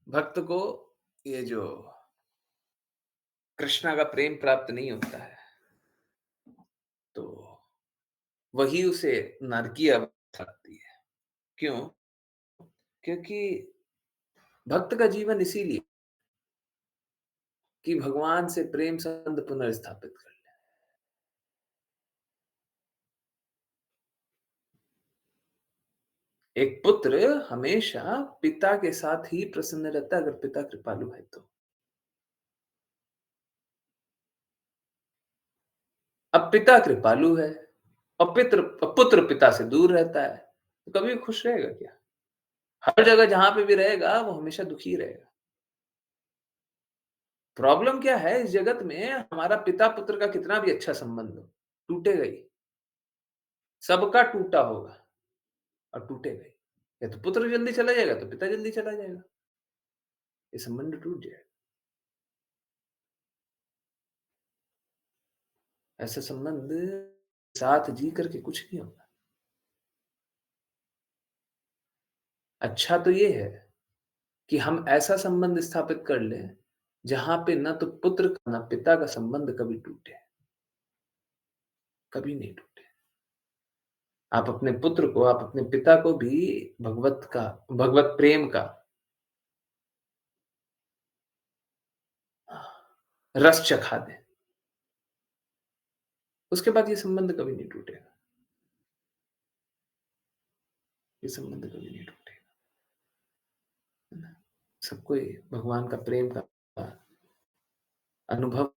भक्त को ये जो कृष्णा का प्रेम प्राप्त नहीं होता है, तो वही उसे नरकीय अवस्था लगती है। क्यों? क्योंकि भक्त का जीवन इसीलिए कि भगवान से प्रेम संबंध पुनर्स्थापित कर ले। एक पुत्र हमेशा पिता के साथ ही प्रसन्न रहता है अगर पिता कृपालु है तो। अब पिता कृपालु है और पुत्र पिता से दूर रहता है, तो कभी खुश रहेगा क्या? हर जगह जहाँ पे भी रहेगा वो हमेशा दुखी रहेगा। प्रॉब्लम क्या है इस जगत में हमारा पिता-पुत्र का कितना भी अच्छा संबंध हो, टूटेगा ही। सबका टूटा होगा और टूटेगा ही। या तो पुत्र जल्दी चला जाएगा तो पिता जल्दी चला जाएगा। ये संबंध टूट जाएगा। ऐसे संबंध साथ जी करके कुछ नहीं होगा। अच्छा तो ये है कि हम ऐसा संबंध स्थापित कर लें, जहाँ पे ना तो पुत्र का ना पिता का संबंध कभी टूटे, कभी नहीं टूटे। आप अपने पुत्र को, आप अपने पिता को भी भगवत प्रेम का रस चखा दें। उसके बाद ये संबंध कभी नहीं टूटेगा। ये संबंध कभी नहीं टूटेगा, है ना? सबको ये भगवान का प्रेम का अनुभव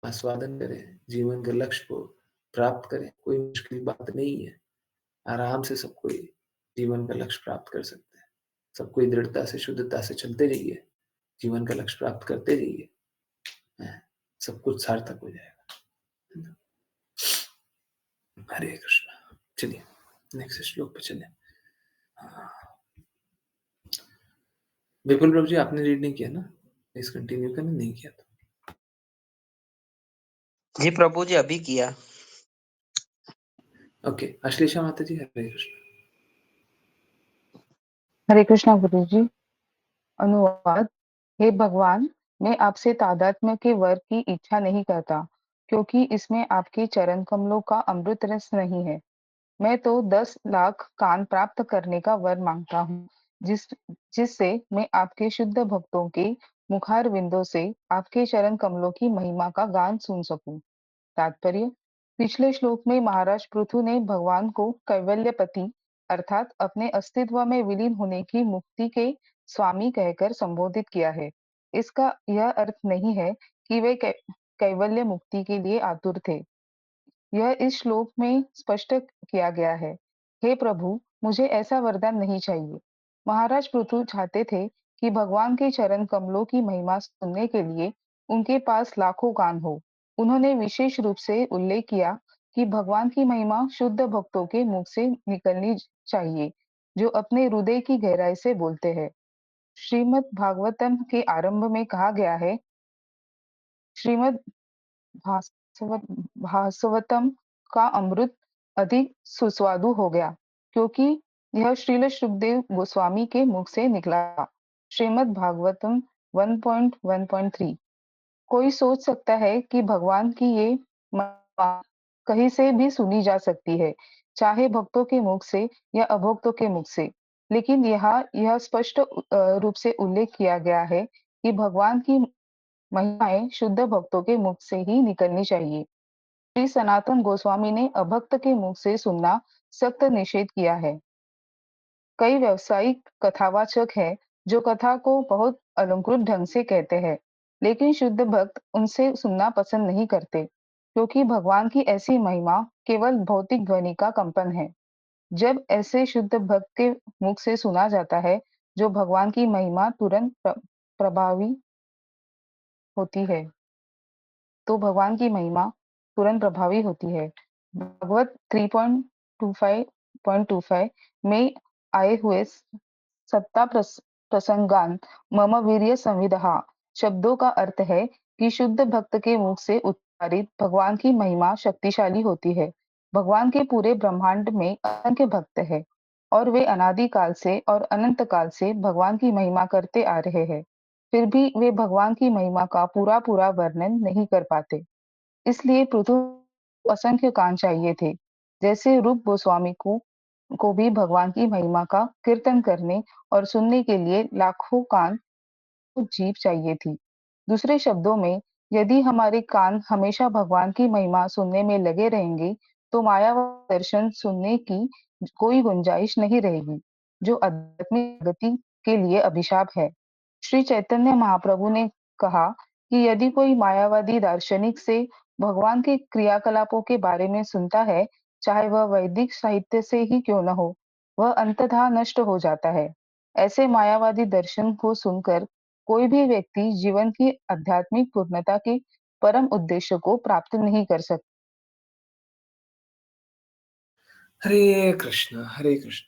आस्वादन करें, जीवन के लक्ष्य को प्राप्त करें, कोई मुश्किल बात नहीं है। आराम से सब कोई जीवन का लक्ष्य प्राप्त कर सकते हैं। सब कोई दृढ़ता से, शुद्धता से चलते जाइए, जीवन का लक्ष्य प्राप्त करते जाइए, हैं? सब कुछ सार्थक हो जाएगा। है ना? हरे कृष्णा। चलिए, नेक्स्ट श्लोक पे चलें। हाँ, विपुल प्रभु जी आपने रीड नहीं किया ना? प्लीज कंटिन्यू करें, नहीं किया तो। जी प्रभु जी, अभी किया। ओके, अश्लेषा माता जी, हरे कृष्ण। हरे कृष्णा गुरु जी। अनुवाद। हे भगवान, मैं आपसे तादात्म्य के वर की इच्छा नहीं करता, क्योंकि इसमें आपके चरण कमलों का अमृत रस नहीं है। मैं तो 10 लाख कान प्राप्त करने का वर मांगता हूँ, जिससे मैं आपके शुद्ध भक्तों के मुखार विंदों से आपके चरण कमलों की महिमा का गान सुन सकूं। तात्पर्य। पिछले श्लोक में महाराज पृथु ने भगवान को कैवल्यपति अर्थात अपने अस्तित्व में विलीन होने की मुक्ति के स्वामी कहकर संबोधित किया है। इसका यह अर्थ नहीं है कि वे कैवल्य मुक्ति के लिए आतुर थे। यह इस श्लोक में स्पष्ट किया गया है। हे प्रभु, मुझे ऐसा वरदान नहीं चाहिए। महाराज पृथु चाहते थे कि भगवान के चरण कमलों की महिमा सुनने के लिए उनके पास लाखों कान हो। उन्होंने विशेष रूप से उल्लेख किया कि भगवान की महिमा शुद्ध भक्तों के मुख से निकलनी चाहिए, जो अपने हृदय की गहराई से बोलते हैं। श्रीमद् भागवतम के आरंभ में कहा गया है, श्रीमद् भासवत भासवतम का अमृत अधिक सुस्वादु हो गया, क्योंकि यह श्रील सुखदेव गोस्वामी के मुख से निकला। श्रीमद् भागवतम 1.1.3। कोई सोच सकता है कि भगवान की ये महिमा कहीं से भी सुनी जा सकती है, चाहे भक्तों के मुख से या अभक्तों के मुख से। लेकिन यहाँ यह स्पष्ट रूप से उल्लेख किया गया है कि भगवान की महिमाएं शुद्ध भक्तों के मुख से ही निकलनी चाहिए। श्री सनातन गोस्वामी ने अभक्त के मुख से सुनना सख्त निषेध किया है। कई व्यावसायिक कथावाचक हैं जो कथा को बहुत अलंकृत ढंग से कहते हैं, लेकिन शुद्ध भक्त उनसे सुनना पसंद नहीं करते, क्योंकि भगवान की ऐसी महिमा केवल भौतिक ध्वनि का कंपन है। जब ऐसे शुद्ध भक्त के मुख से सुना जाता है, जो भगवान की महिमा तुरंत प्रभावी होती है। तो भगवान की महिमा तुरंत प्रभावी होती है। भागवत 3.25 में आए हुए सत्ता प्रसंगान मम वीर्य संविदहा शब्दों का अर्थ है कि शुद्ध भक्त के मुख से उच्चारित भगवान की महिमा शक्तिशाली होती है। भगवान के पूरे ब्रह्मांड में असंख्य भक्त हैं और वे अनादि काल से और अनंत काल से भगवान की महिमा करते आ रहे हैं। फिर भी वे भगवान की महिमा का पूरा पूरा वर्णन नहीं कर पाते। इसलिए पृथु को असंख्य कान चाहिए थे। जैसे रूप गोस्वामी को भी भगवान की महिमा का कीर्तन करने और सुनने के लिए लाखों कान को जीभ चाहिए थी। दूसरे शब्दों में, यदि हमारे कान हमेशा भगवान की महिमा सुनने में लगे रहेंगे, तो माया व दर्शन सुनने की कोई गुंजाइश नहीं रहेगी, जो आध्यात्मिक गति के लिए अभिशाप है। श्री चैतन्य महाप्रभु ने कहा कि यदि कोई मायावादी दार्शनिक से भगवान के क्रियाकलापों के बारे में सुनता है, चाहे वह वैदिक साहित्य से ही क्यों न हो, वह अंततः नष्ट हो जाता है। ऐसे मायावादी दर्शन को सुनकर कोई भी व्यक्ति जीवन की आध्यात्मिक पूर्णता के परम उद्देश्य को प्राप्त नहीं कर सकता। हरे कृष्ण, हरे कृष्ण।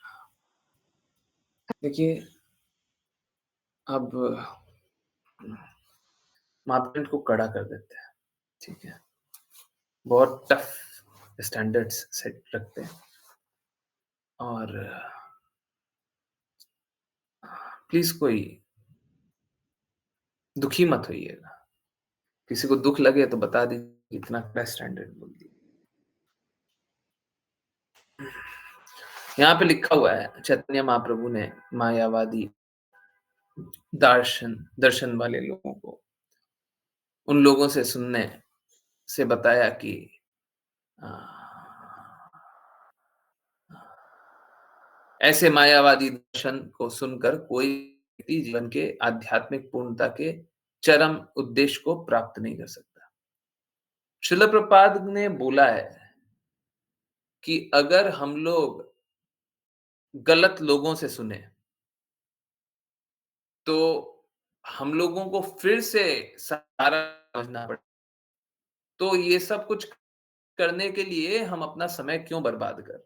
देखिए, अब मापदंड को कड़ा कर देते हैं, ठीक है? बहुत टफ स्टैंडर्ड्स सेट रखते हैं और प्लीज कोई दुखी मत होइएगा। किसी को दुख लगे तो बता दीजिए, इतना कड़ा स्टैंडर्ड बोल दिया। यहाँ पे लिखा हुआ है, चैतन्य महाप्रभु ने मायावादी दर्शन वाले लोगों को उन लोगों से सुनने से बताया कि आ, ऐसे मायावादी दर्शन को सुनकर कोई व्यक्ति जीवन के आध्यात्मिक पूर्णता के चरम उद्देश्य को प्राप्त नहीं कर सकता। श्रील प्रभुपाद ने बोला है कि अगर हम लोग गलत लोगों से सुने तो हम लोगों को फिर से सारा समझना पड़े। तो ये सब कुछ करने के लिए हम अपना समय क्यों बर्बाद कर रहे हैं?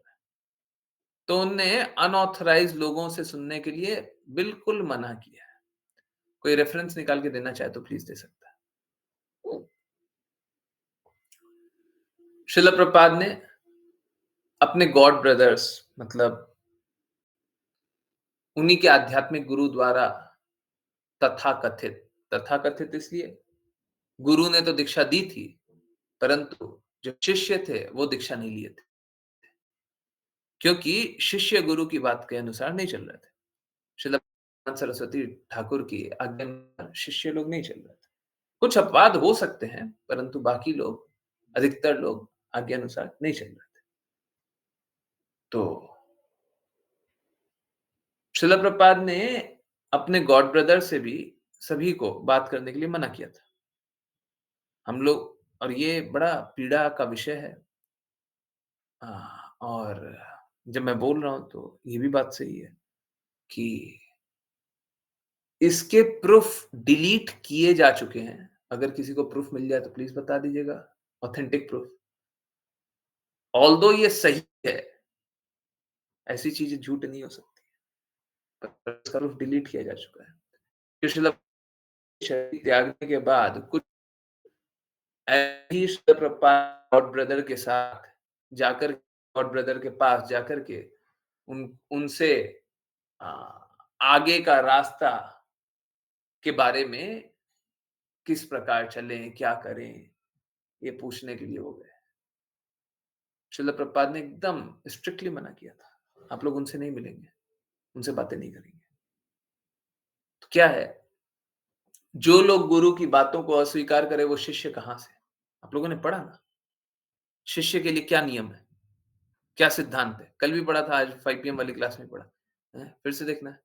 तो उनने अनऑथराइज्ड लोगों से सुनने के लिए बिल्कुल मना किया है। कोई रेफरेंस निकाल के देना चाहे तो प्लीज दे सकता है। श्रील प्रभुपाद ने अपने गॉड ब्रदर्स मतलब उन्हीं के आध्यात्मिक गुरु द्वारा तथाकथित तथाकथित इसलिए गुरु ने तो दीक्षा दी थी, परंतु जो शिष्य थे वो दीक्षा नहीं लिए थे, क्योंकि शिष्य गुरु की बात के अनुसार नहीं चल रहे थे। श्रील सरस्वती ठाकुर की आज्ञा अनुसार शिष्य लोग नहीं चल रहे थे। कुछ अपवाद हो सकते हैं, परंतु बाकी लोग, अधिकतर लोग आज्ञा अनुसार नहीं चल रहे थे। तो श्रील प्रभुपाद ने अपने गॉड ब्रदर से भी सभी को बात करने के लिए मना किया था। हम लोग, और ये बड़ा पीड़ा का विषय है। और जब मैं बोल रहा हूँ तो ये भी बात सही है कि इसके प्रूफ डिलीट किए जा चुके हैं। अगर किसी को प्रूफ मिल जाए तो प्लीज बता दीजिएगा, ऑथेंटिक प्रूफ। ऑल्दो ये सही है, ऐसी चीजें झूठ नहीं हो सकती, पर इसका प्रूफ डिलीट किया जा चुका है। पिछले शरीर त्यागने के बाद कुछ ऐसे ही गॉड ब्रदर के साथ जाकर, गॉड ब्रदर के पास जाकर के उनसे आगे का रास्ता के बारे में, किस प्रकार चलें, क्या करें, ये पूछने के लिए हो गए। श्रील प्रभुपाद ने एकदम स्ट्रिक्टली मना किया था, आप लोग उनसे नहीं मिलेंगे, उनसे बातें नहीं करेंगे। तो क्या है, जो लोग गुरु की बातों को अस्वीकार करे वो शिष्य कहां से? आप लोगों ने पढ़ा ना, शिष्य के लिए क्या नियम है, क्या सिद्धांत है? कल भी पढ़ा था, आज 5 PM वाली क्लास में पढ़ा है, फिर से देखना है।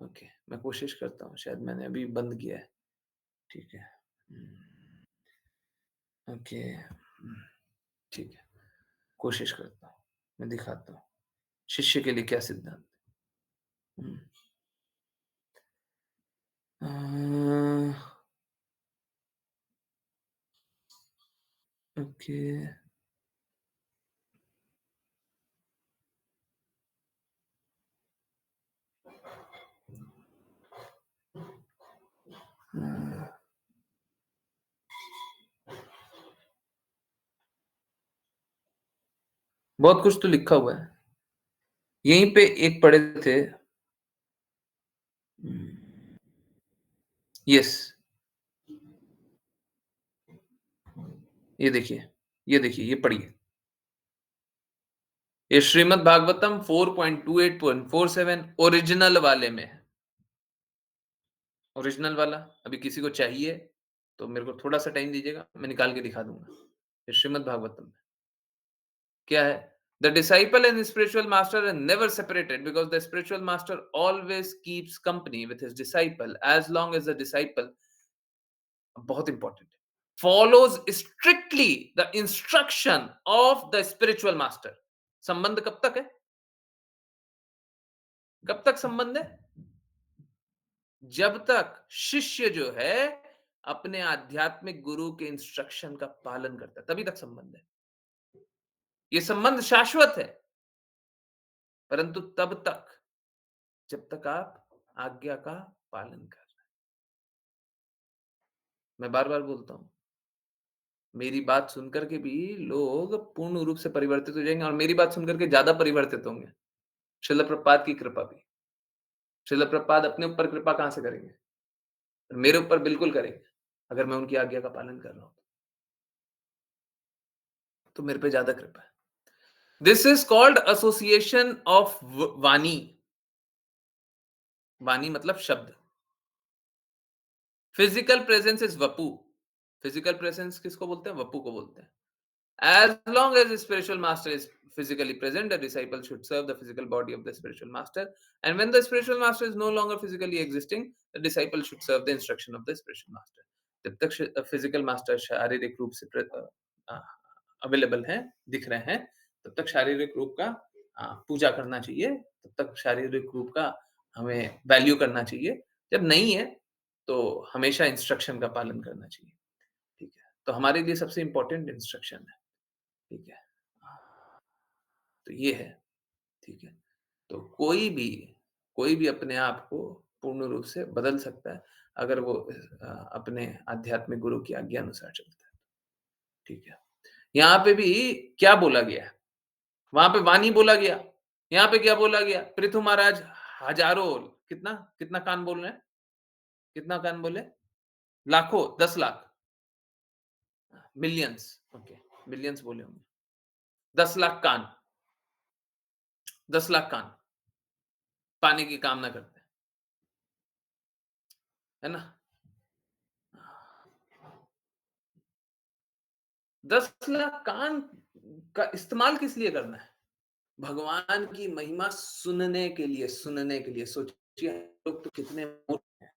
ओके, मैं कोशिश करता हूँ, शायद मैंने अभी बंद किया है। ठीक है, ओके, ठीक है, कोशिश करता हूँ, मैं दिखाता हूँ। शिष्य के लिए क्या सिद्धांत? हुँ। अ, ओके। अ, बहुत कुछ तो लिखा हुआ है। यहीं पे एक पढ़े थे। यस, ये देखिए, ये पढ़िए। ये श्रीमद् भागवतम 4.28.47 ओरिजिनल वाले में है। ओरिजिनल वाला अभी किसी को चाहिए तो मेरे को थोड़ा-सा टाइम दीजिएगा, मैं निकाल के दिखा दूँगा। ये श्रीमद् भागवतम में क्या है? The disciple and spiritual master are never separated because the spiritual master always keeps company with his disciple as long as the disciple बहुत इंपॉर्टेंट है follows strictly the instruction of the spiritual master। संबंध कब तक है? कब तक संबंध है? जब तक शिष्य जो है अपने आध्यात्मिक गुरु के इंस्ट्रक्शन का पालन करता है, तभी तक संबंध है। ये संबंध शाश्वत है, परंतु तब तक जब तक आप आज्ञा का पालन कर रहे हैं। मैं बार-बार बोलता हूँ, मेरी बात सुनकर के भी लोग पूर्ण रूप से परिवर्तित हो जाएँगे और मेरी बात सुनकर के ज़्यादा परिवर्तित होंगे। श्रील प्रभुपाद की कृपा भी। श्रील प्रभुपाद अपने ऊपर कृपा कहाँ से करेंगे? मेरे ऊपर बिल्कुल करेंगे, अगर मैं उनकी आज्ञा का पालन कर रहा हूँ, तो मेरे पे ज़्यादा कृपा है। This is called association of वाणी। वाणी मतलब शब्द। फिजिकल प्रेजेंस इज़ वपु। फिजिकल प्रेजेंस किसको बोलते हैं? वपु को बोलते हैं। As long as the spiritual master is physically present, the disciple should serve the physical body of the spiritual master. And when the spiritual master is no longer physically existing, the disciple should serve the instruction of the spiritual master. जब तक physical master शारीरिक रूप से available हैं, दिख रहे हैं, तब तक शारीरिक रूप का पूजा करना चाहिए, तब तक शारीरिक रूप का हमें वैल्यू करना चाहिए। जब नहीं है, तो हमेशा इंस्ट्रक्शन का पालन करना चाहिए। ठीक है? तो हमारे लिए सबसे इम्पोर्टेंट इंस्ट्रक्शन है। ठीक है? तो ये है, ठीक है? तो कोई भी अपने आप को पूर्ण रूप से बदल सकता है, अगर वो अपने आध्यात्मिक गुरु की आज्ञा अनुसार चलता है, ठीक है? यहाँ पे भी क्या बोला गया है? वहाँ पे वाणी बोला गया, यहाँ पे क्या बोला गया? पृथु महाराज हजारों कितना कितना कान बोल रहे हैं? कितना कान बोले? लाखों, 10 लाख, मिलियंस, ओके, मिलियंस बोले होंगे। 10 लाख कान, 10 लाख कान पाने की कामना करते हैं, है ना? 10 लाख कान का इस्तेमाल किस लिए करना है? भगवान की महिमा सुनने के लिए, सुनने के लिए। सोचिए हम लोग तो कितने मूर्ख हैं।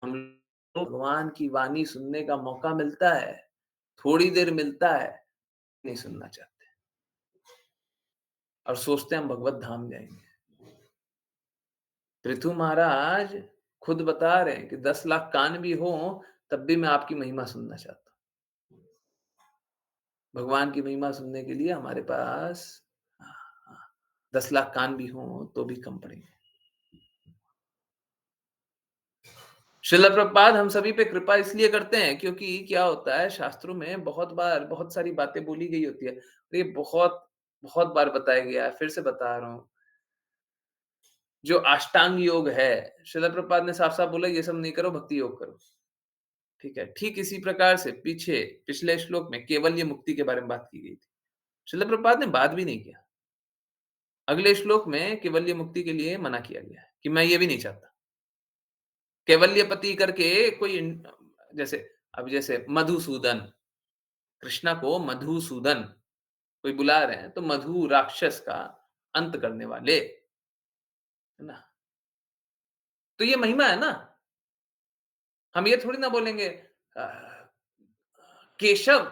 हम लोग भगवान की वाणी सुनने का मौका मिलता है, थोड़ी देर मिलता है, नहीं सुनना चाहते और सोचते हैं हम भगवत धाम जाएँगे। पृथु महाराज खुद बता रहे हैं कि 10 लाख कान भी हों, तब भी मैं आपकी महिमा सुनना चाहता हूँ। भगवान की महिमा सुनने के लिए हमारे पास हाँ, हाँ, 10 लाख कान भी हों, तो भी कम पड़ेंगे। श्रील प्रभुपाद हम सभी पे कृपा इसलिए करते हैं क्योंकि क्या होता है शास्त्रों में बहुत बार बहुत सारी बातें बोली गई होती है। और ये बहुत बहुत बार बताया गया है, फिर से बता रहा हूँ। जो अष्टांग योग है, श्रील प्रभुपाद ने साफ-साफ बोला ये सब नहीं करो, भक्ति योग करो। ठीक है? ठीक इसी प्रकार से पिछले श्लोक में केवल्य मुक्ति के बारे में बात की गई थी। श्रील प्रभुपाद ने बात भी नहीं किया। अगले श्लोक में केवल्य मुक्ति के लिए मना किया गया है कि मैं ये भी नहीं चाहता। कैवल्यपति करके कोई जैसे अब जैसे मधुसूदन, कृष्णा को मधुसूदन कोई बुला रहे हैं, तो मधु राक्षस का अंत करने वाले, है ना? तो ये महिमा है ना। हम ये थोड़ी ना बोलेंगे केशव,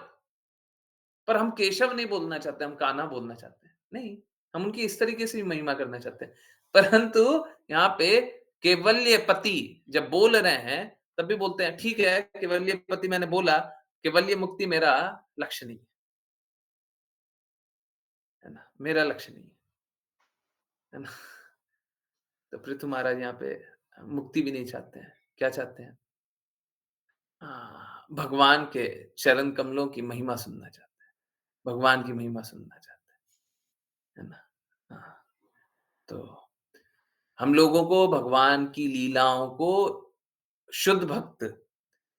पर हम केशव नहीं बोलना चाहते, हम कान्हा बोलना चाहते हैं। नहीं, हम उनकी इस तरीके से भी महिमा करना चाहते हैं। परंतु यहाँ पे केवल्यपति जब बोल रहे हैं, तब भी बोलते हैं, ठीक है, केवल्यपति मैंने बोला, केवल्य मुक्ति मेरा लक्ष्य नहीं है ना? मेरा लक्ष्य नहीं है ना? तो पृथु महाराज यहाँ पे मुक्ति भी नहीं चाहते हैं। क्या चाहते हैं? भगवान के चरण कमलों की महिमा सुनना चाहते हैं। भगवान की महिमा सुनना चाहते हैं, है ना? हाँ, तो हम लोगों को भगवान की लीलाओं को शुद्ध भक्त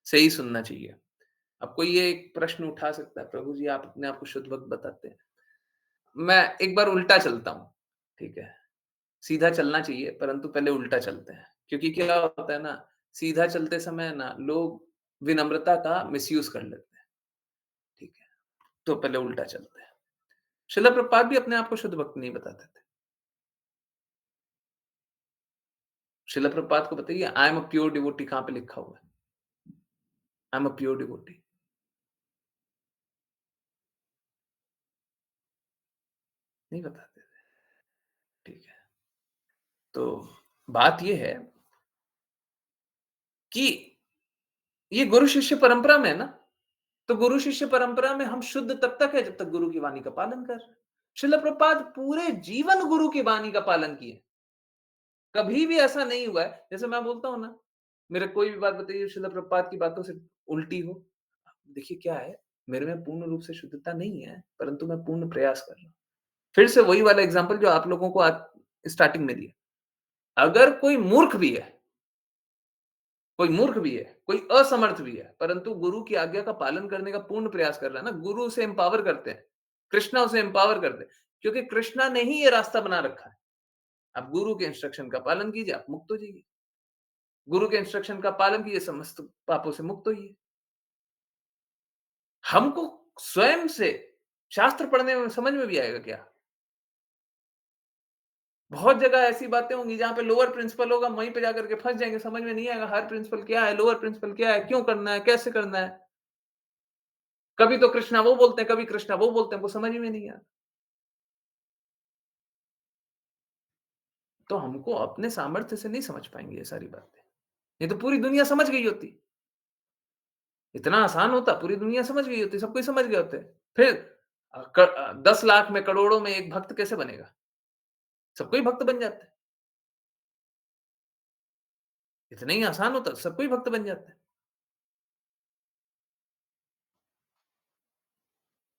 से ही सुनना चाहिए। अब कोई ये एक प्रश्न उठा सकता है, प्रभु जी आप अपने आप को शुद्ध भक्त बताते हैं। मैं एक बार उल्टा चलता हूँ, ठीक है? सीधा चलना चाहिए, परंतु पहले उल्टा चलते हैं। क्योंकि क्या होता है ना, सीधा चलते समय ना लोग विनम्रता का मिसयूज़ कर लेते हैं, ठीक है? तो पहले उल्टा चलते हैं। शिला प्रभुपाद भी अपने आप को शुद्ध भक्त नहीं बताते थे। शिला प्रभुपाद को बताइए I am a pure devotee कहाँ पे लिखा हुआ है? I am a pure devotee, नहीं बताते थे, ठीक है? तो बात ये है कि ये गुरु शिष्य परंपरा में है ना, तो गुरु शिष्य परंपरा में हम शुद्ध तब तक है जब तक गुरु की वाणी का पालन कर रहे हैं। शिला प्रभुपाद पूरे जीवन गुरु की वाणी का पालन किए। कभी भी ऐसा नहीं हुआ है, जैसे मैं बोलता हूँ ना, मेरे कोई भी बात बताइए शिला प्रभुपाद की बातों से उल्टी हो। देखिए क्या है, मेरे में पूर्ण रूप से शुद्धता नहीं है, परंतु मैं पूर्ण प्रयास कर रहा हूँ। फिर से वही वाला एग्जांपल जो आप लोगों को आज स्टार्टिंग में दिया। अगर कोई मूर्ख भी है, कोई मूर्ख भी है, कोई असमर्थ भी है, परंतु गुरु की आज्ञा का पालन करने का पूर्ण प्रयास कर रहा है ना, गुरु उसे एम्पावर करते हैं। कृष्णा उसे एम्पावर करते हैं, क्योंकि कृष्णा ने ही ये रास्ता बना रखा है। आप गुरु के इंस्ट्रक्शन का पालन कीजिए, आप मुक्त हो जाइए। गुरु के इंस्ट्रक्शन का पालन कीजिए, समस्त पापों से मुक्त होइए। हमको स्वयं से शास्त्र पढ़ने में समझ में भी आएगा क्या? बहुत जगह ऐसी बातें होंगी जहाँ पे लोअर प्रिंसिपल होगा, वहीं पे जाकर के फँस जाएँगे, समझ में नहीं आएगा हायर प्रिंसिपल क्या है, लोअर प्रिंसिपल क्या है, क्यों करना है, कैसे करना है? कभी तो कृष्णा वो बोलते हैं, कभी कृष्णा वो बोलते हैं, वो समझ में नहीं आता। तो हमको अपने सामर्थ्य से नहीं समझ पाएँगे ये सारी बातें। ये तो पूरी दुनिया समझ गई होती। इतना आसान होता, पूरी दुनिया समझ गई होती, सब कोई समझ गए होते। फिर 10 लाख में, करोड़ों में एक भक्त कैसे बनेगा? सब कोई भक्त बन जाता है। इतना ही आसान होता, सब कोई भक्त बन जाता है।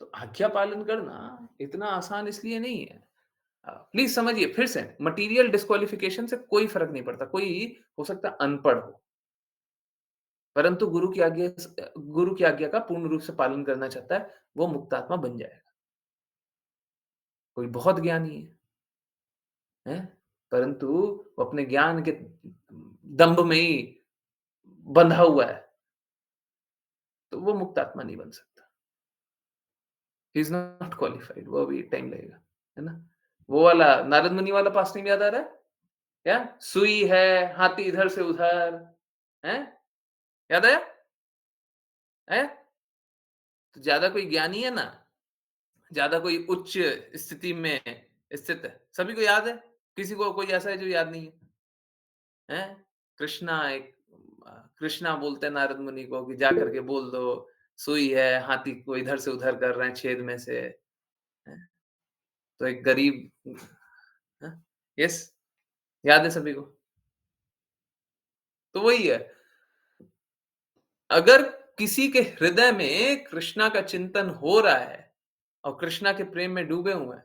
तो आज्ञा पालन करना इतना आसान इसलिए नहीं है। प्लीज़ समझिए फिर से मटीरियल डिस्क्वालिफिकेशन से कोई फ़र्क नहीं पड़ता। कोई हो सकता है अनपढ़ हो, परंतु गुरु की आज्ञा का पूर्ण रूप से पालन करना चाहता है, वो मुक्तात्मा बन जाएगा। कोई बहुत ज्ञानी है, परंतु वो अपने ज्ञान के दंभ में ही बंधा हुआ है, तो वो मुक्तात्मा नहीं बन सकता। ही इज़ नॉट क्वालिफाइड, वो अभी टाइम लगेगा, है ना? वो वाला नारद मुनि वाला पास्ट टाइम याद आ रहा है? क्या? सुई है, हाथी इधर से उधर, हैं? याद आया? हैं? तो ज़्यादा कोई ज्ञानी है ना, ज़्यादा कोई उच्च स्थिति में स्थित है, सभी को याद है? किसी को कोई ऐसा है जो याद नहीं है? हैं? कृष्णा बोलते हैं नारद मुनि को कि जा करके बोल दो, सुई है, हाथी को इधर से उधर कर रहे हैं छेद में से, हैं? तो एक गरीब हाँ, यस, याद है सभी को? तो वही है, अगर किसी के हृदय में कृष्णा का चिंतन हो रहा है और कृष्णा के प्रेम में डूबे हुए हैं,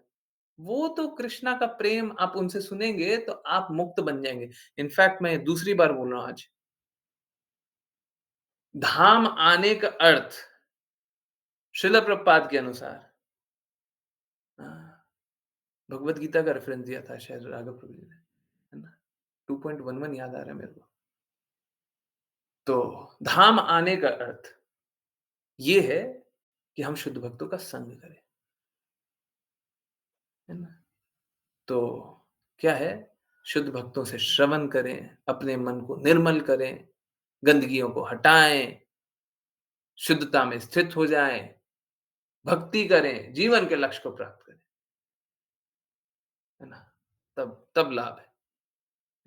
वो तो कृष्णा का प्रेम आप उनसे सुनेंगे तो आप मुक्त बन जाएँगे। इनफैक्ट मैं दूसरी बार बोल रहा हूँ आज, धाम आने का अर्थ श्रील प्रभुपाद के अनुसार अ, भगवत गीता का रेफरेंस दिया था शायद राघव प्रभु जी ने, है ना? 2.11 याद आ रहा है मेरे को। तो धाम आने का अर्थ ये है कि हम शुद्ध भक्तों का संग करें, है ना? तो क्या है? शुद्ध भक्तों से श्रवण करें, अपने मन को निर्मल करें, गंदगियों को हटाएँ, शुद्धता में स्थित हो जाएँ, भक्ति करें, जीवन के लक्ष्य को प्राप्त करें। है ना? तब तब लाभ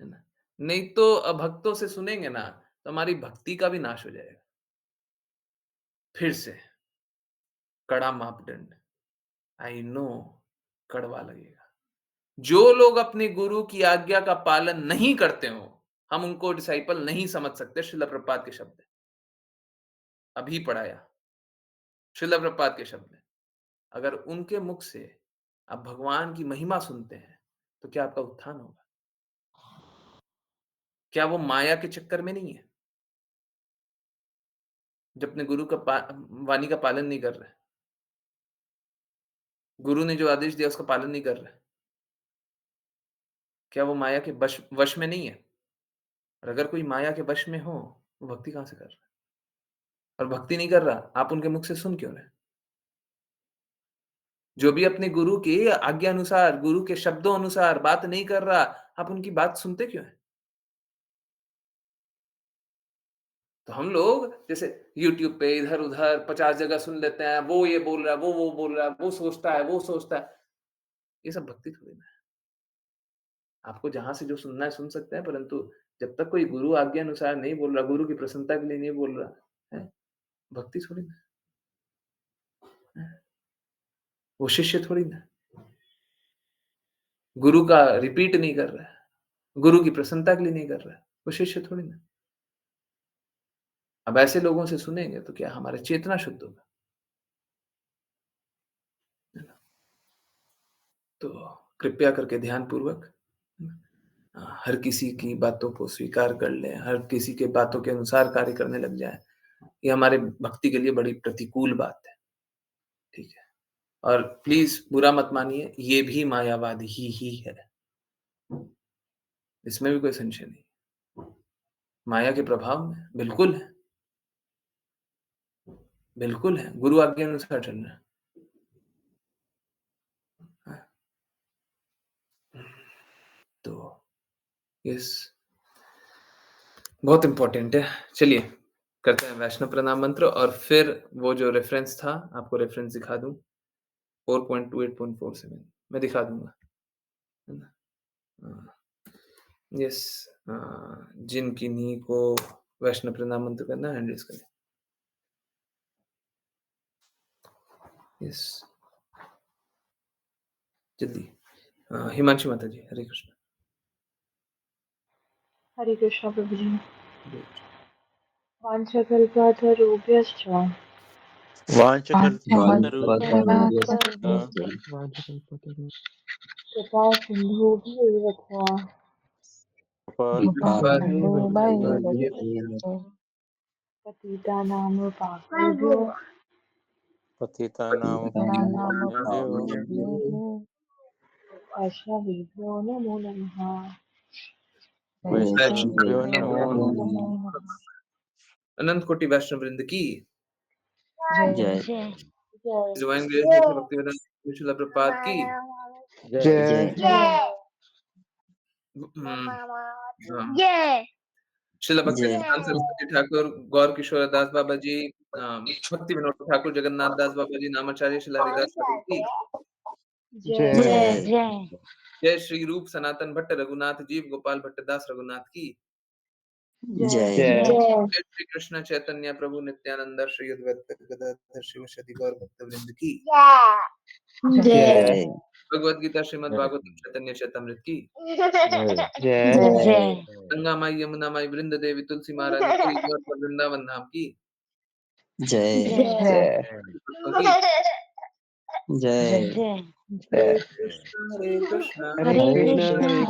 है ना? नहीं तो अभक्तों से सुनेंगे ना, तो हमारी भक्ति का भी नाश हो जाएगा। फिर से कड़ा मापदंड, आई नो कड़वा लगेगा। जो लोग अपने गुरु की आज्ञा का पालन नहीं करते हो, हम उनको डिसाइपल नहीं समझ सकते, श्रील प्रभुपाद के शब्द हैं। अभी पढ़ाया, श्रील प्रभुपाद के शब्द हैं। अगर उनके मुख से आप भगवान की महिमा सुनते हैं, तो क्या आपका उत्थान होगा? क्या वो माया के चक्कर में नहीं है? जो अपने गुरु का वाणी का पालन नहीं कर रहे, गुरु ने जो आदेश दिया उसका पालन नहीं कर रहे, क्या वो माया के वश में नहीं है? और अगर कोई माया के वश में हो, वो भक्ति कहाँ से कर रहा है? और भक्ति नहीं कर रहा, आप उनके मुख से सुन क्यों रहे? जो भी अपने गुरु की आज्ञा अनुसार, गुरु के शब्दों अनुसार बात नहीं कर रहा, आप उनकी बात सुनते क्यों हैं? तो हम लोग जैसे यूट्यूब पे इधर-उधर 50 जगह सुन लेते हैं, वो ये बोल रहा है, वो बोल रहा है, वो सोचता है, वो सोचता है। ये सब भक्ति थोड़ी ना है। आपको जहाँ से जो सुनना है सुन सकते हैं, परंतु जब तक कोई गुरु आज्ञा अनुसार नहीं बोल रहा, गुरु की प्रसन्नता के लिए नहीं बोल रहा है, भक्ति थोड़ी ना है। वो शिष्य थोड़ी ना है। गुरु का रिपीट नहीं कर रहा है, गुरु की प्रसन्नता के लिए नहीं कर रहा है, वो शिष्य थोड़ी ना है। अब ऐसे लोगों से सुनेंगे तो क्या हमारा चेतना शुद्ध होगा, है ना? तो कृपया करके ध्यानपूर्वक हर किसी की बातों को स्वीकार कर लें, हर किसी के बातों के अनुसार कार्य करने लग जाएँ। ये हमारे भक्ति के लिए बड़ी प्रतिकूल बात है, ठीक है? और प्लीज़ बुरा मत मानिए, ये भी मायावाद ही है। इसमें भी कोई संशय नहीं। माया के प्रभाव में बिल्कुल है, गुरु आज्ञा अनुसार चलना है। तो यस, बहुत इम्पोर्टेंट है। चलिए, करते हैं वैष्णव प्रणाम मंत्र और फिर वो जो रेफ़रेंस था, आपको रेफ़रेंस दिखा दूँ, 4.28.47 मैं दिखा दूँगा, है ना? यस, जिन किन्हीं को वैष्णव प्रणाम मंत्र करना है, हैंड रेज़ करें। यस, जल्दी। हिमांशी माता जी, हरे कृष्ण। हरे कृष्णा प्रभु जी। वाञ्छकल्पतरुभ्यश्च वाञ्छकल्पतरुभ्यश्च कृपा सिन्धुभ्येव च पतितानां पापेभ्यो पतितानां पावनेभ्यो वैष्णवेभ्यो नमो नमः। वैष्णवेभ्यो नमो नमः। अनंत कोटि वैष्णव वृंद की जय जय डिवाइन ग्रेस भक्तिवेदांत श्रील प्रभुपाद की जय जय श्रील जय भक्तिवेदांत सरस्वती ठाकुर, गौर किशोर दास बाबा जी, भक्ति विनोद ठाकुर, जगन्नाथ दास बाबा जी, नामाचार्य श्रील हरिदास ठाकुर की जय जय श्री रूप सनातन भट्ट रघुनाथ जीव गोपाल भट्ट दास रघुनाथ की जय जय श्री कृष्ण चैतन्य प्रभु नित्यानंद श्री अद्वैत गदाधर शिवसदि गौर भक्तवृंद की जय भगवद गीता श्रीमद् भागवतम चैतन्य चैतामृत की जय गंगा माई यमुना माई वृंद देवी तुलसी महारानी की गौर पर वृंदावन धाम की जय भक्तों की जय हरे कृष्णा हरे कृष्णा हरे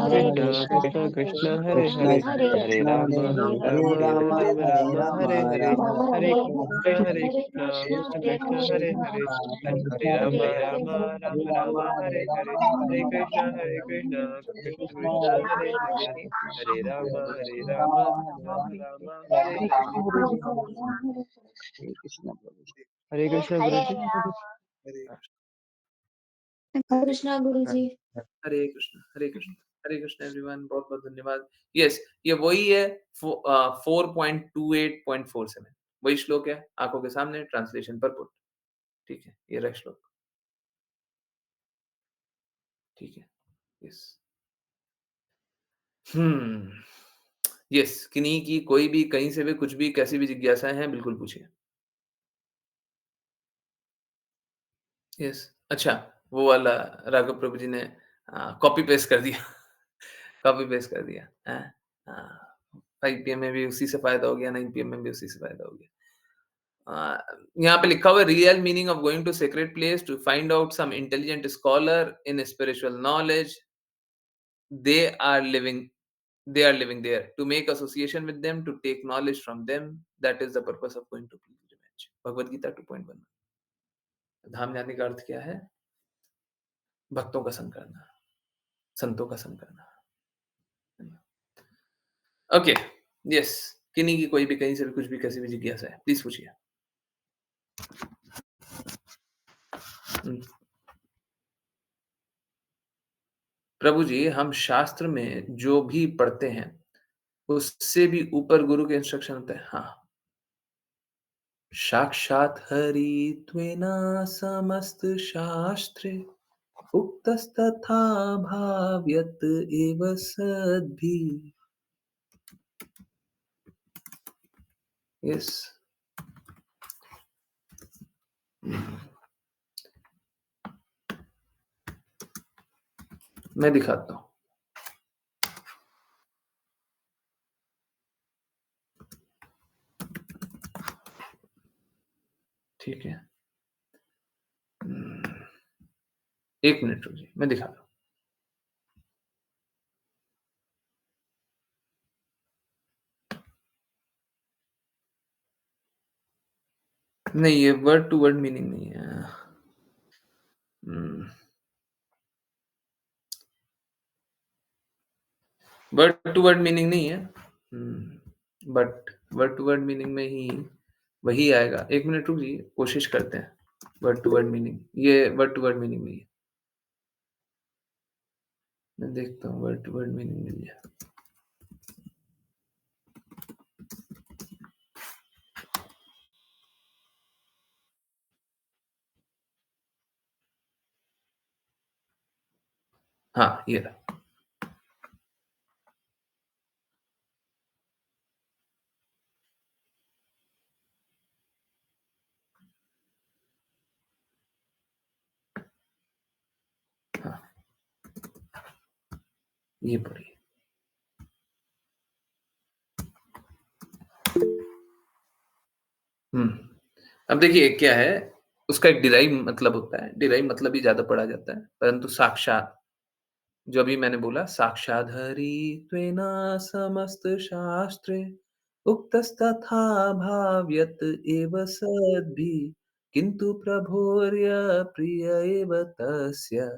हरे कृष्णा कृष्णा कृष्ण कृष्ण हरे कृष्ण हरे हरे हरे कृष्ण राम हरे राम राम राम हरे राम राम हरे हरे राम हरे राम कृष्ण हरे कृष्ण कृष्ण हरे हरे हरे राम राम राम हरे हरे कृष्ण कृष्ण कृष्ण हरे हरे राम राम राम हरे हरे हरे कृष्ण प्रभु जी। हरे कृष्ण गुरु जी हरे कृष्णा गुरु जी। हरे कृष्ण एवरीवन, बहुत बहुत धन्यवाद। यस, ये वही है 4.28.47 वही श्लोक है आंखों के सामने, ट्रांसलेशन पर पुट, ठीक है, ये रहा श्लोक, ठीक है। यस। यस, किन्हीं की कोई भी, कहीं से भी, कुछ भी, कैसी भी जिज्ञासाएँ हैं, बिल्कुल पूछिए। यस, अच्छा, वो वाला राघव प्रभु जी ने कॉपी पेस्ट कर दिया। कॉपी पेस्ट कर दिया, हैं? हाँ, 5 पीएम में भी उसी से फ़ायदा हो गया, 9 पीएम में भी उसी से फ़ायदा हो गया। यहाँ पे लिखा हुआ है real meaning of going to sacred place to find out some intelligent scholar in spiritual knowledge, they are living they are living there to make association with them, to take knowledge from them. That is the purpose of going to pilgrimage. Bhagavad Gita 2.1। धाम जाने का अर्थ क्या है? भक्तों का संग करना, संतों का संग करना। ओके, यस, किन्हीं की कोई भी, कहीं से भी, कुछ भी, कैसी भी जिज्ञासा है, प्लीज पूछिए। हम्म। प्रभु जी, हम शास्त्र में जो भी पढ़ते हैं उससे भी ऊपर गुरु के इंस्ट्रक्शन होते हैं। हाँ, साक्षात हरि त्वेना समस्त शास्त्रे उक्तस्तथा भाव्यत एव सद्भिः। यस, मैं दिखाता हूँ। ठीक है, 1 मिनट रुकिए, मैं दिखाता हूँ। नहीं, ये वर्ड टू वर्ड मीनिंग नहीं है। वर्ड टू वर्ड मीनिंग नहीं है, but word to word meaning में ही वही आएगा। 1 मिनट रुकिए, कोशिश करते हैं। वर्ड टू वर्ड मीनिंग, ये वर्ड टू वर्ड मीनिंग नहीं है। मैं देखता हूँ वर्ड टू वर्ड मीनिंग मिल जाए। हाँ, ये रहा। हाँ, ये पढ़िए। अब देखिए क्या है, उसका एक डिराइव मतलब होता है। डिराइव मतलब ही ज़्यादा पढ़ा जाता है, परंतु साक्षात, जो अभी मैंने बोला, साक्षात् हरित्वेना समस्त शास्त्रे उक्तस्तथा भाव्यत एव सद्भिः किंतु प्रभोर्य प्रिय एव तस्य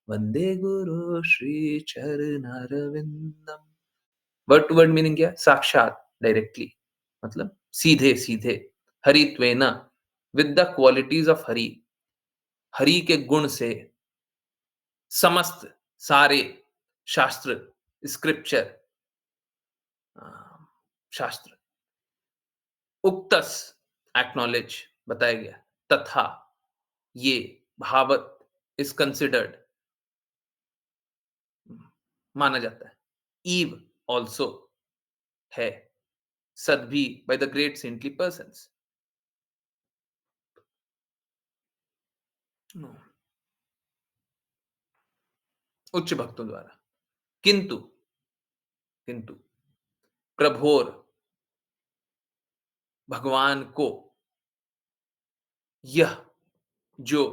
वंदे गुरु श्री चरणारविंदम। वर्ड टू वर्ड मीनिंग क्या? साक्षात, डायरेक्टली, मतलब सीधे सीधे। हरित्वेना, with the qualities of Hari, Hari के गुण से, समस्त, सारे शास्त्र, स्क्रिप्चर, शास्त्र, उक्तस, एक्नॉलेज, बताया गया, तथा, ये, भावत, इज कंसिडर्ड, माना जाता है, ईव, ऑल्सो, है, सद्भी, by the great saintly persons, उच्च भक्तों द्वारा। किंतु, किंतु प्रभोर, भगवान को, यह, जो,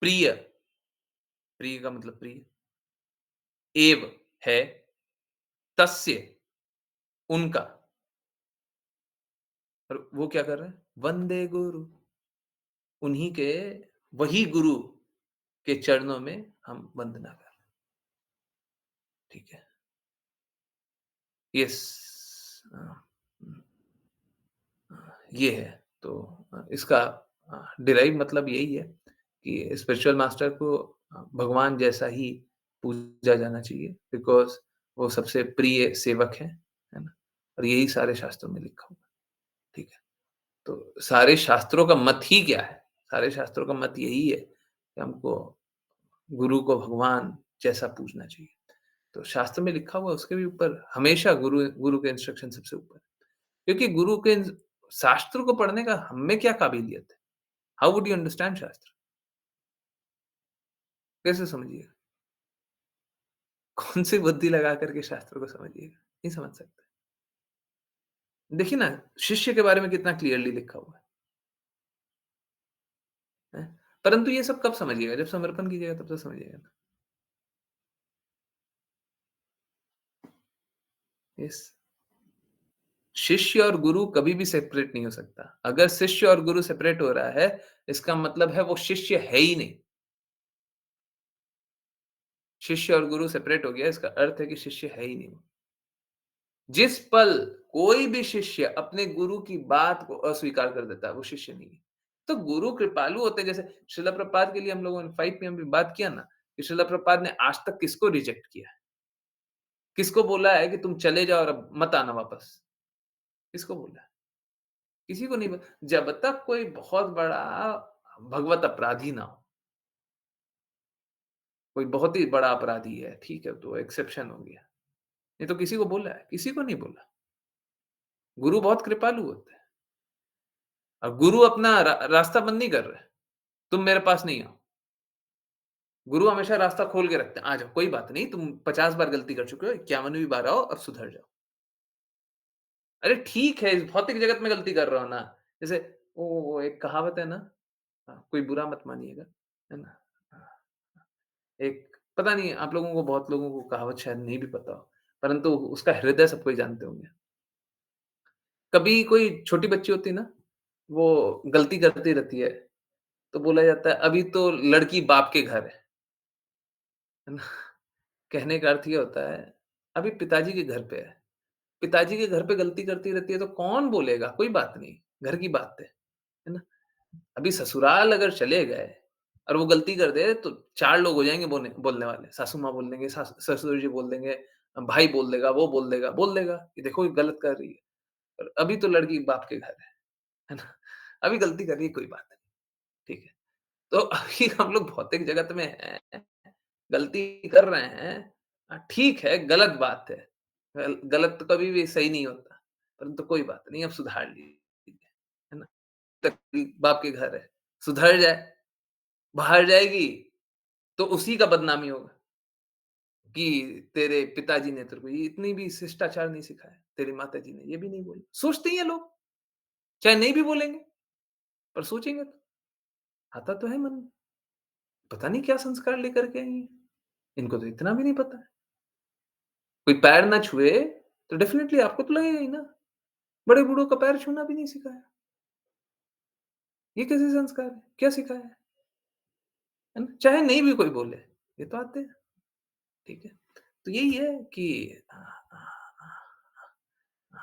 प्रिय, प्रिय का मतलब प्रिय, एव, है, तस्य, उनका, और वो क्या कर रहे हैं? वंदे गुरु, उन्हीं के, वही गुरु के चरणों में हम वंदना कर रहे हैं। ठीक है, यस, ये है। तो इसका डिराइव मतलब यही है कि स्पिरिचुअल मास्टर को भगवान जैसा ही पूजा जाना चाहिए, बिकॉज वो सबसे प्रिय सेवक है ना? और यही सारे शास्त्रों में लिखा हुआ है। ठीक है, तो सारे शास्त्रों का मत ही क्या है? सारे शास्त्रों का मत यही है कि हमको गुरु को भगवान जैसा पूजना चाहिए। तो शास्त्र में लिखा हुआ है उसके भी ऊपर हमेशा गुरु गुरु के इंस्ट्रक्शन सबसे ऊपर है। क्योंकि गुरु के शास्त्र को पढ़ने का हम में क्या काबिलियत है? हाउ वुड यू अंडरस्टैंड शास्त्र? कैसे समझिएगा? कौन सी बुद्धि लगा करके शास्त्र को समझिएगा? नहीं समझ सकते। देखिए ना, शिष्य के बारे में कितना क्लियरली लिखा हुआ है। परंतु ये सब कब समझिएगा? जब समर्पण कीजिएगा तब तो समझिएगा ना। यस। शिष्य और गुरु कभी भी सेपरेट नहीं हो सकता। अगर शिष्य और गुरु सेपरेट हो रहा है, इसका मतलब है वो शिष्य है ही नहीं। शिष्य और गुरु सेपरेट हो गया, इसका अर्थ है कि शिष्य है ही नहीं वो। जिस पल कोई भी शिष्य अपने गुरु की बात को अस्वीकार कर देता है, वो शिष्य नहीं है। तो गुरु कृपालु होते हैं, जैसे श्रील प्रभुपाद के लिए हम लोगों ने 5 पीएम में बात किया ना, कि श्रील प्रभुपाद ने आज तक किसको रिजेक्ट किया है? किसको बोला है कि तुम चले जाओ और अब मत आना वापस? किसको बोला है? किसी को नहीं जब तक कोई बहुत बड़ा भगवत अपराधी ना हो, कोई बहुत ही बड़ा अपराधी है, ठीक है, तो एक्सेप्शन हो गया। नहीं तो किसी को बोला है? किसी को नहीं बोला। गुरु बहुत कृपालु होते हैं। और गुरु अपना रास्ता बंद नहीं कर रहे। तुम मेरे पास नहीं आओ। गुरु हमेशा रास्ता खोल के रखते हैं। आ जाओ, कोई बात नहीं, तुम 50 बार गलती कर चुके हो, 51वीं बार आओ, अब सुधर जाओ। अरे ठीक है, इस भौतिक जगत में गलती कर रहा हो ना। जैसे वो एक कहावत है ना, कोई बुरा मत मानिएगा, है ना? एक पता नहीं, आप लोगों को, बहुत लोगों को कहावत शायद नहीं भी पता हो, परंतु उसका हृदय सब कोई जानते होंगे। कभी कोई छोटी बच्ची होती है ना, वो गलती करती रहती है, तो बोला जाता है, "अभी तो लड़की बाप के घर है ना?" कहने का अर्थ ये होता है, अभी पिताजी के घर पे है। पिताजी के घर पे गलती करती रहती है, तो कौन बोलेगा? कोई बात नहीं, घर की बात है ना? अभी ससुराल अगर चले गए और वो गलती कर दे, तो 4 लोग हो जाएँगे बोलने वाले। सासू माँ बोल देंगे, ससुर जी बोल देंगे, भाई बोल देगा कि देखो ये गलत कर रही है। और अभी तो लड़की बाप के घर है ना? अभी गलती कर रही है, कोई बात नहीं, ठीक है। तो अभी हम लोग भौतिक जगत में हैं, गलती कर रहे हैं, ठीक है, गलत बात है। गलत तो कभी भी सही नहीं होता, परंतु कोई बात नहीं, अब सुधार लीजिए, है ना? तक बाप के घर है, सुधर जाए, बाहर जाएगी, तो उसी का बदनामी होगा कि तेरे पिताजी ने तेरे को ये इतनी भी शिष्टाचार नहीं सिखाया, तेरी माताजी ने ये भी नहीं बोला। सोचते ही हैं लोग, चाहे नहीं भी बोलेंगे, पर सोचेंगे तो। आता तो है मन में, पता नहीं क्या संस्कार लेकर के आई हैं, इनको तो इतना भी नहीं पता है। कोई पैर ना छुए, तो डेफिनिटली आपको तो लगेगा ही ना, बड़े-बूढ़ों का पैर छूना भी नहीं सिखाया। ये कैसे संस्कार है? क्या सिखाया है ना? चाहे नहीं भी कोई बोले, ये तो आते हैं, ठीक है? तो यही है कि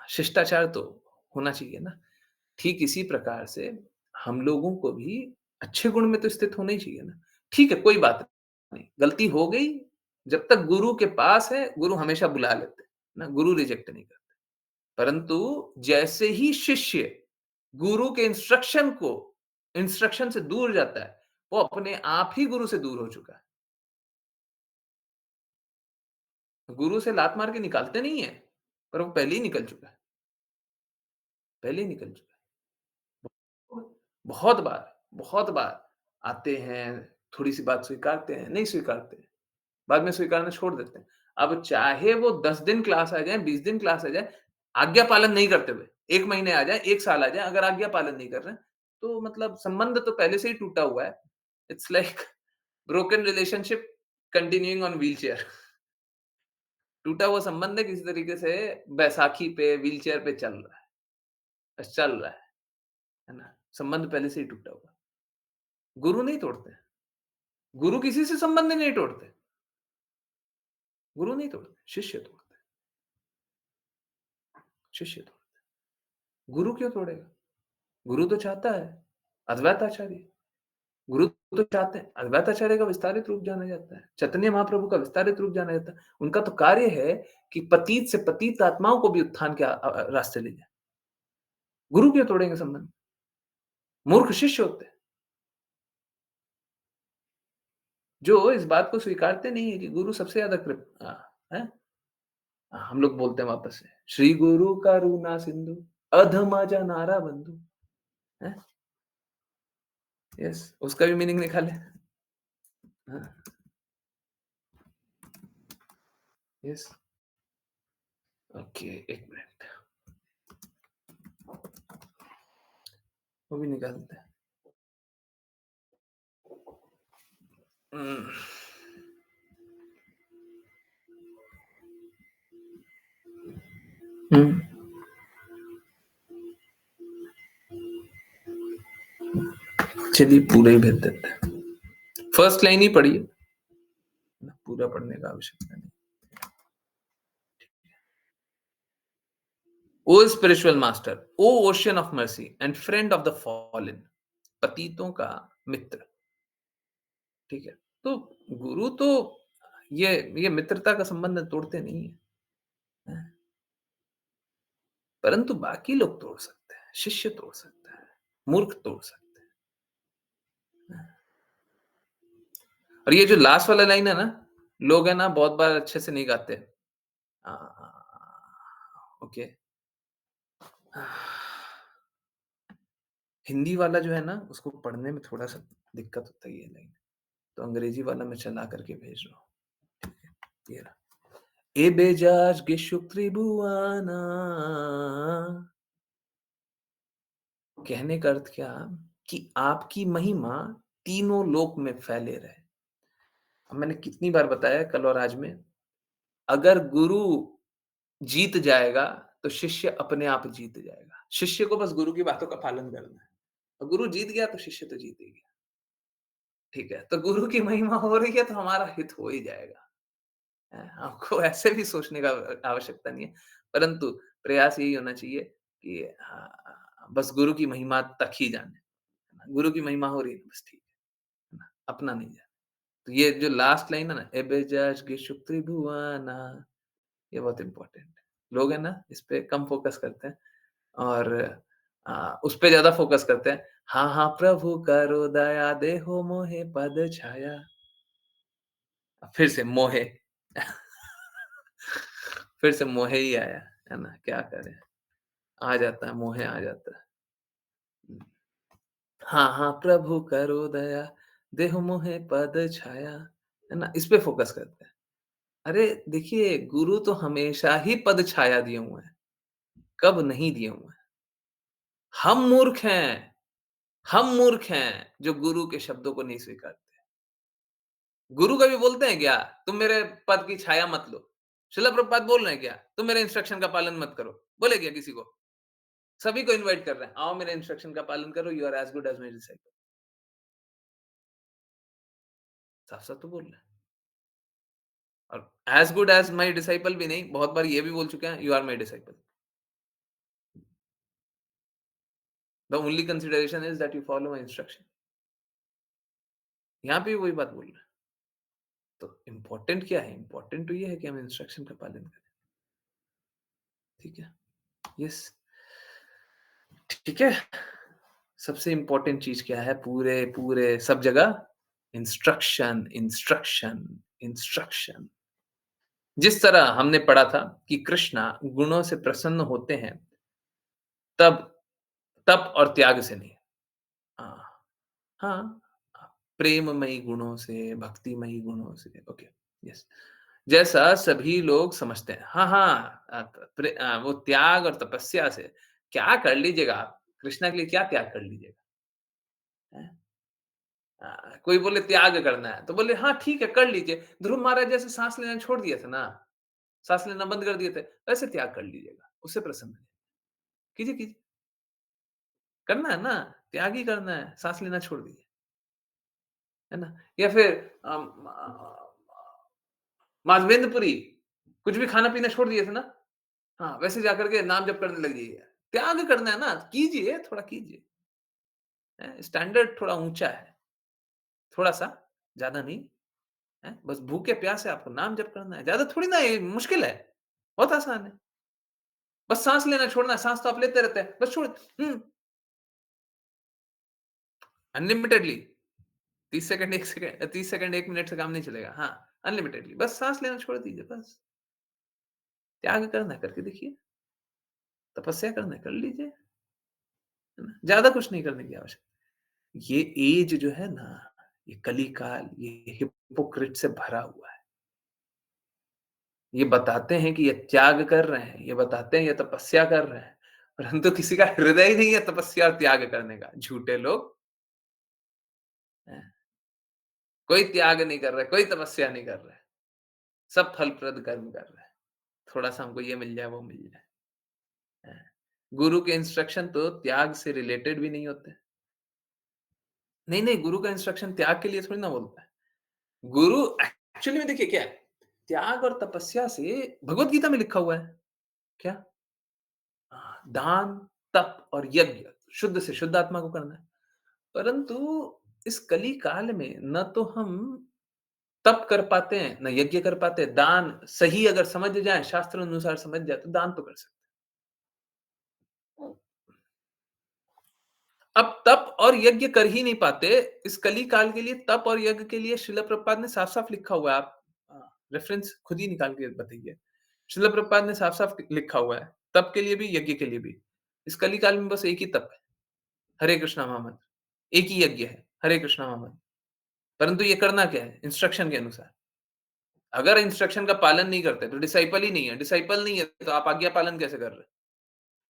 शिष्टाचार तो होना चाहिए ना। ठीक इसी प्रकार से हम लोगों को भी अच्छे गुण में तो स्थित होना ही चाहिए ना। ठीक है, कोई बात नहीं, गलती हो गई, जब तक गुरु के पास है, गुरु हमेशा बुला लेते हैं, ना गुरु रिजेक्ट नहीं करते। परंतु जैसे ही शिष्य गुरु के इंस्ट्रक्शन से दूर जाता है, वो अपने आप ही गुरु से दूर हो चुका है। गुरु से लात मार के निकालते नहीं है, पर वो पहले ही निकल चुका है, पहले ही निकल चुका है। बहुत बार आते हैं, थोड़ी-सी बात स्वीकारते हैं, नहीं स्वीकारते हैं, बाद में स्वीकारना छोड़ देते हैं। अब चाहे वो 10 दिन क्लास आ जाए, 20 दिन क्लास आ जाए, आज्ञा पालन नहीं करते हुए, 1 महीने आ जाए, 1 साल आ जाए, अगर आज्ञा पालन नहीं कर रहे हैं, तो मतलब संबंध तो पहले से ही टूटा हुआ है। It's like broken relationship continuing on wheelchair. टूटा हुआ संबंध है, किसी तरीके से बैसाखी पे, व्हीलचेयर पे चल रहा है, बस चल रहा है ना? संबंध पहले से ही टूटा हुआ है। गुरु नहीं तोड़ते, गुरु किसी से संबंध नहीं तोड़ते, गुरु नहीं तोड़ते, शिष्य तोड़ते हैं, शिष्य तोड़ते हैं। गुरु क्यों तोड़ेगा? गुरु तो चाहता है अद्वैत आचार्य, गुरु तो चाहते हैं, अद्वैत आचार्य का विस्तारित रूप जाना जाता है, चैतन्य महाप्रभु का विस्तारित रूप जाना जाता है। उनका तो कार्य है कि पतित से पतित आत्माओं को भी उत्थान के रास्ते ले जाए। गुरु क्यों तोड़ेंगे संबंध? मूर्ख शिष्य होते हैं। जो इस बात को स्वीकारते नहीं है कि गुरु सबसे ज़्यादा हैं? हम लोग बोलते हैं वापस से, श्री गुरु करुणा सिंधु अधमा नारा बंधु, हैं? यस, उसका भी मीनिंग निकालें। हाँ, यस, ओके, 1 मिनट, वो भी निकालते हैं। हुँ। हुँ। चलिए पूरा ही भेज देते हैं। फर्स्ट लाइन ही पढ़िए, पूरा पढ़ने का आवश्यकता नहीं। O spiritual master, O ocean of mercy and friend of the fallen, पतितों का मित्र, ठीक है? तो गुरु तो ये मित्रता का संबंध तोड़ते नहीं है, हैं? परंतु बाकी लोग तोड़ सकते हैं, शिष्य तोड़ सकता है, मूर्ख तोड़ सकते हैं। और ये जो लास्ट वाला लाइन है ना, लोग है ना बहुत बार अच्छे से नहीं गाते। अ, ओके। हिंदी वाला जो है ना, उसको पढ़ने में थोड़ा-सा दिक्कत होता है ये लाइन, तो अंग्रेजी वाला मैं चला करके भेज रहा हूँ। ठीक है, ये रहा। एबेजाज त्रिभुवाना, कहने का अर्थ क्या कि आपकी महिमा तीनों लोक में फैले रहे। अब मैंने कितनी बार बताया कल और आज में, अगर गुरु जीत जाएगा तो शिष्य अपने आप जीत जाएगा। शिष्य को बस गुरु की बातों का पालन करना है। और गुरु जीत गया तो शिष्य तो जीत ही गया। ठीक है? तो गुरु की महिमा हो रही है तो हमारा हित हो ही जाएगा। हमको ऐसे भी सोचने का आवश्यकता नहीं है। परंतु प्रयास यही होना चाहिए कि बस गुरु की महिमा तक ही जाने। है ना? गुरु की महिमा हो रही है बस ठीक है ना? अपना नहीं जाना। तो ये जो लास्ट लाइन है ना, "एबेजास गिशुक त्रिभुवाना", ये बहुत इम्पोर्टेंट है। लोग है ना इस पे कम फ़ोकस करते हैं और उस पे ज़्यादा फ़ोकस करते हैं। हाँ, हाँ, प्रभु करो दया देहो मोहे पद छाया। फिर से मोहे। फिर से मोहे ही आया, है ना? क्या करें? आ जाता है, मोहे आ जाता है। हाँ, हाँ, प्रभु करो दया, देहु मोहे पद छाया, है ना? इस पे फ़ोकस करते हैं। अरे! देखिए, गुरु तो हमेशा ही पद छाया दिए हुए हैं, कब नहीं दिए हुए हैं। हम मूर्ख हैं, हम मूर्ख हैं, जो गुरु के शब्दों को नहीं स्वीकारते। गुरु कभी बोलते हैं क्या, तुम मेरे पद की छाया मत लो? श्रील प्रभुपाद बोल रहे हैं क्या, तुम मेरे इंस्ट्रक्शन का पालन मत करो? बोले क्या किसी को? सभी को इनवाइट कर रहे हैं, आओ मेरे इंस्ट्रक्शन का पालन करो, you are as good as my disciple. साफ-साफ तो बोल रहे हैं। और as good as my disciple भी नहीं, बहुत बार ये भी बोल चुके हैं, you are my disciple. The only consideration is that you follow my instruction. यहाँ पे भी वही बात बोल रहे हैं। तो इम्पोर्टेंट क्या है? इम्पोर्टेंट तो ये है कि हम इंस्ट्रक्शन का पालन करें। ठीक है? यस। ठीक है? सबसे इम्पोर्टेंट चीज़ क्या है पूरे पूरे सब जगह? Instruction, instruction, instruction. जिस तरह हमने पढ़ा था कि कृष्णा गुणों से प्रसन्न होते हैं, तब तप और त्याग से नहीं। हाँ, हाँ, प्रेममयी गुणों से, भक्तिमयी गुणों से, ओके, यस। जैसा सभी लोग समझते हैं। हाँ, हाँ, वो त्याग और तपस्या से क्या कर लीजिएगा आप? कृष्णा के लिए क्या त्याग कर लीजिएगा? हैं? कोई बोले त्याग करना है, तो बोले हाँ ठीक है, कर लीजिए। ध्रुव महाराज जैसे साँस लेना छोड़ दिए थे ना, साँस लेना बंद कर दिए थे, वैसे त्याग कर लीजिएगा, उससे प्रसन्न है। कीजिए, कीजिए। करना है ना, त्याग ही करना है, साँस लेना छोड़ दीजिए, है ना? या फिर माधवेंद्रपुरी, कुछ भी खाना-पीना छोड़ दिए थे ना? हाँ, वैसे जाकर के नाम जप करने लग जाइए। त्याग करना है ना, कीजिए, थोड़ा कीजिए। स्टैंडर्ड थोड़ा ऊँचा है, थोड़ा-सा, ज़्यादा नहीं, हैं? बस भूखे-प्यासे आपको नाम जप करना है, ज़्यादा थोड़ी ना ये मुश्किल है, बहुत आसान है। बस साँस लेना छोड़ना है, साँस तो आप लेते रहते हैं, बस छोड़ अनलिमिटेडली 30 सेकंड 1 मिनट से काम नहीं चलेगा। हाँ, अनलिमिटेडली बस साँस लेना छोड़ दीजिए बस। त्याग करना है करके देखिए, तपस्या करना है कर लीजिए, है ना? ज़्यादा कुछ नहीं करने की आवश्यकता। ये ऐज जो है ना, ये कली-काल, ये हिपोक्रिट से भरा हुआ है। ये बताते हैं कि ये त्याग कर रहे हैं, ये बताते हैं ये तपस्या कर रहे हैं, परंतु किसी का हृदय ही नहीं है तपस्या और त्याग करने का। झूठे लोग हैं। कोई त्याग नहीं कर रहा है, कोई तपस्या नहीं कर रहा है। सब फलप्रद कर्म कर रहे हैं। थोड़ा-सा हमको ये मिल जाए, वो मिल जाए। हैं। गुरु के इंस्ट्रक्शन तो त्याग से रिलेटेड भी नहीं होते। नहीं, नहीं, गुरु का इंस्ट्रक्शन त्याग के लिए थोड़ी ना बोलता है। गुरु एक्चुअली में देखिए क्या है, त्याग और तपस्या से भगवत गीता में लिखा हुआ है। क्या? दान, तप और यज्ञ शुद्ध से शुद्ध आत्मा को करना है। परंतु इस कली काल में न तो हम तप कर पाते हैं, न यज्ञ कर पाते हैं। दान सही अगर समझ जाएँ, शास्त्र अनुसार समझ जाए तो दान तो कर सकते हैं। अब तप और यज्ञ कर ही नहीं पाते, इस कली काल के लिए तप और यज्ञ के लिए श्रील प्रभुपाद ने साफ-साफ लिखा हुआ है। आप रेफरेंस खुद ही निकाल के बताइए। श्रील प्रभुपाद ने साफ-साफ लिखा हुआ है, तप के लिए भी, यज्ञ के लिए भी। इस कली काल में बस एक ही तप है, हरे कृष्णा महामंत्र। एक ही यज्ञ है, हरे कृष्णा महामंत्र। परंतु ये करना क्या है? इंस्ट्रक्शन के अनुसार। अगर इंस्ट्रक्शन का पालन नहीं करते, तो डिसाइपल ही नहीं है। डिसाइपल नहीं है, तो आप आज्ञा पालन कैसे कर रहे हैं?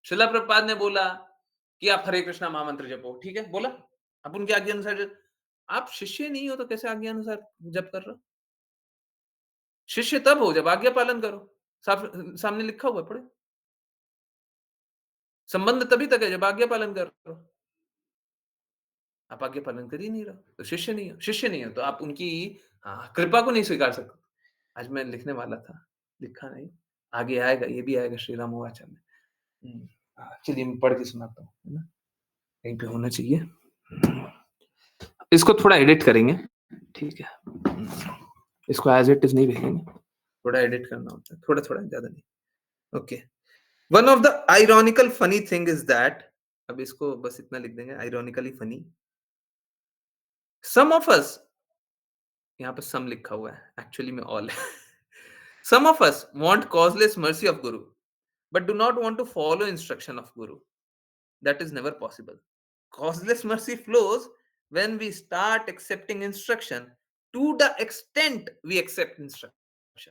श्रील प्रभुपाद ने बोला कि आप हरे कृष्णा महामंत्र जपो, ठीक है, बोला। आप उनकी आज्ञा अनुसार आप शिष्य नहीं हो तो कैसे आज्ञा अनुसार जप कर रहे हो? शिष्य तब हो जब आज्ञा पालन करो। साफ सामने लिखा हुआ है, पढ़ो। संबंध तभी तक है जब आज्ञा पालन कर रहे हो। आप आज्ञा पालन कर ही नहीं रहे हो, तो शिष्य नहीं हो। शिष्य नहीं हो तो आप उनकी कृपा को नहीं स्वीकार सकते। आज मैं लिखने वाला था, लिखा नहीं। आगे आएगा, ये भी आएगा श्री राम वाचा में। चलिए मैं पढ़ के सुनाता हूँ, है ना? कहीं पे होना चाहिए। इसको थोड़ा एडिट करेंगे, ठीक है? इसको एज़ इट इज़ नहीं भेजेंगे, थोड़ा एडिट करना होता है, थोड़ा-थोड़ा, ज़्यादा नहीं। Okay. One of the ironical funny thing is that अब इसको बस इतना लिख देंगे, ironically funny. Some of us यहाँ पे सम लिखा हुआ है, एक्चुअली में ऑल है। Some of us want causeless mercy of guru, but do not want to follow instruction of guru. That is never possible. Causeless mercy flows when we start accepting instruction to the extent we accept instruction.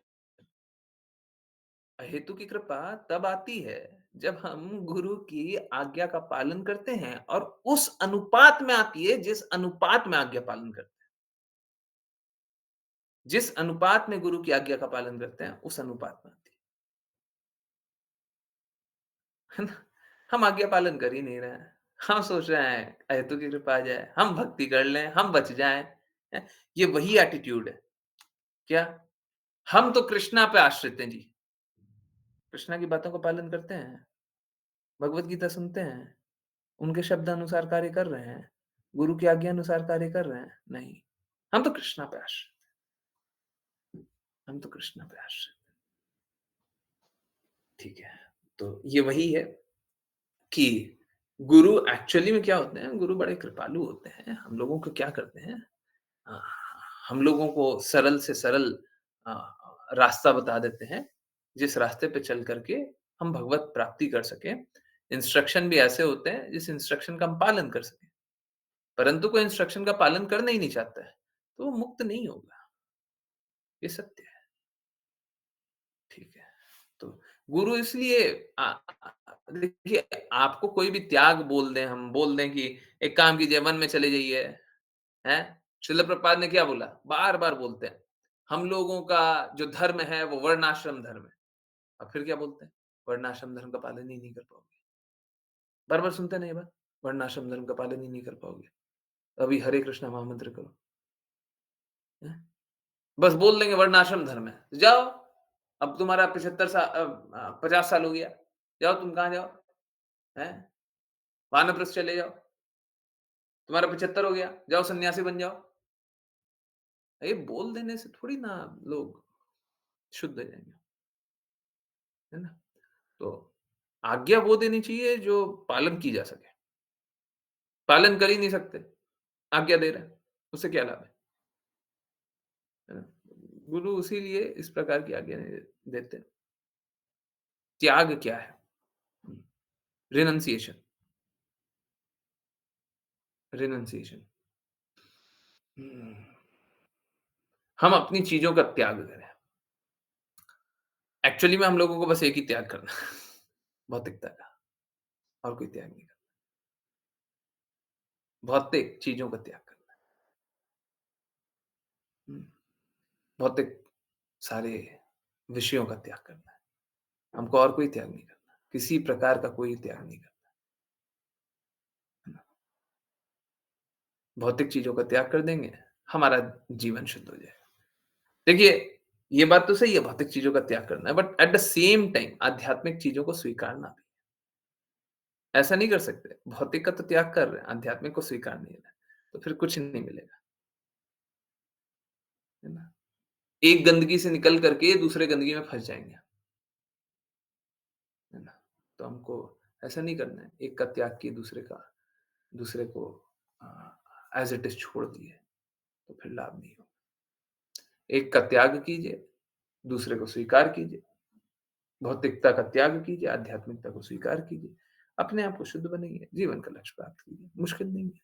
अहेतु की कृपा तब आती है जब हम गुरु की आज्ञा का पालन करते हैं और उस अनुपात में आती है जिस अनुपात में आज्ञा पालन करते हैं। जिस अनुपात में गुरु की आज्ञा का पालन करते हैं उस अनुपात में आती है ना? हम आज्ञा पालन कर ही नहीं रहे हैं। हम सोच रहे हैं अहेतु की कृपा आ जाए, हम भक्ति कर लें, हम बच जाएँ। ये वही एटीट्यूड है। क्या? हम तो कृष्णा पे आश्रित हैं जी। कृष्णा की बातों का पालन करते हैं, भगवत गीता सुनते हैं, उनके शब्द अनुसार कार्य कर रहे हैं, गुरु की आज्ञा अनुसार कार्य कर रहे हैं? नहीं। हम तो कृष्णा पे आश्रित हैं। हम तो कृष्णा पे आश्रित हैं। ठीक है। तो ये वही है कि गुरु एक्चुअली में क्या होते हैं, गुरु बड़े कृपालु होते हैं। हम लोगों को क्या करते हैं, अ, हम लोगों को सरल से सरल अ, रास्ता बता देते हैं, जिस रास्ते पे चल कर के हम भगवत प्राप्ति कर सकें। इंस्ट्रक्शन भी ऐसे होते हैं, जिस इंस्ट्रक्शन का हम पालन कर सकें। परंतु कोई इंस्ट्रक्शन का पालन करना ही नहीं चाहता है, तो वो मुक्त नहीं होगा। ये सत्य है, ठीक है। तो गुरु इसलिए देखिए आपको कोई भी त्याग बोल दें, हम बोल दें कि एक काम कीजिए वन में चले जाइए, हैं? श्रील प्रभुपाद ने क्या बोला? बार-बार बोलते हैं, हम लोगों का जो धर्म है वो वर्णाश्रम धर्म है। अब फिर क्या बोलते हैं? वर्णाश्रम धर्म का पालन ही नहीं कर पाओगे। बार-बार सुनते हैं ना ये बात? वर्णाश्रम धर्म का पालन ही नहीं कर पाओगे। अभी हरे कृष्णा महामंत्र करो, हैं? बस बोल देंगे वर्णाश्रम धर्म है। जाओ, अब तुम्हारा 50 साल हो गया। जाओ तुम कहाँ जाओ? हैं? वानप्रस्थ चले जाओ। तुम्हारा 75 हो गया, जाओ सन्यासी बन जाओ। ये बोल देने से थोड़ी ना लोग शुद्ध हो जाएँगे, है ना? तो आज्ञा वो देनी चाहिए जो पालन की जा सके। पालन कर ही नहीं सकते, आज्ञा दे रहे हैं। उससे क्या लाभ है ना? गुरु इसीलिए इस प्रकार की आज्ञा देते हैं। त्याग क्या है? Renunciation, renunciation. हम अपनी चीज़ों का त्याग करें। एक्चुअली में हम लोगों को बस एक ही त्याग करना है, भौतिकता का, और कोई त्याग नहीं करना। भौतिक चीज़ों का त्याग करना है। भौतिक सारे विषयों का त्याग करना है। हमको और कोई त्याग नहीं करना। किसी प्रकार का कोई त्याग नहीं करना। है ना? भौतिक चीज़ों का त्याग कर देंगे, हमारा जीवन शुद्ध हो जाएगा। देखिए, ये बात तो सही है, भौतिक चीज़ों का त्याग करना है, but at the same time आध्यात्मिक चीज़ों को स्वीकारना भी। ऐसा नहीं कर सकते। भौतिक का तो त्याग कर रहे हैं, आध्यात्मिक को स्वीकार नहीं रहे, तो फिर कुछ नहीं मिलेगा। है ना? एक गंदगी से निकल करके दूसरे गंदगी में फँस जाएँगे। है ना? तो हमको ऐसा नहीं करना है। एक का त्याग किए, दूसरे को एज़ इट इज़ छोड़ दिए, तो फिर लाभ नहीं होगा। एक का त्याग कीजिए, दूसरे को स्वीकार कीजिए। भौतिकता का त्याग कीजिए, आध्यात्मिकता को स्वीकार कीजिए। अपने आप को शुद्ध बनाइए, जीवन का लक्ष्य प्राप्त कीजिए। मुश्किल नहीं है।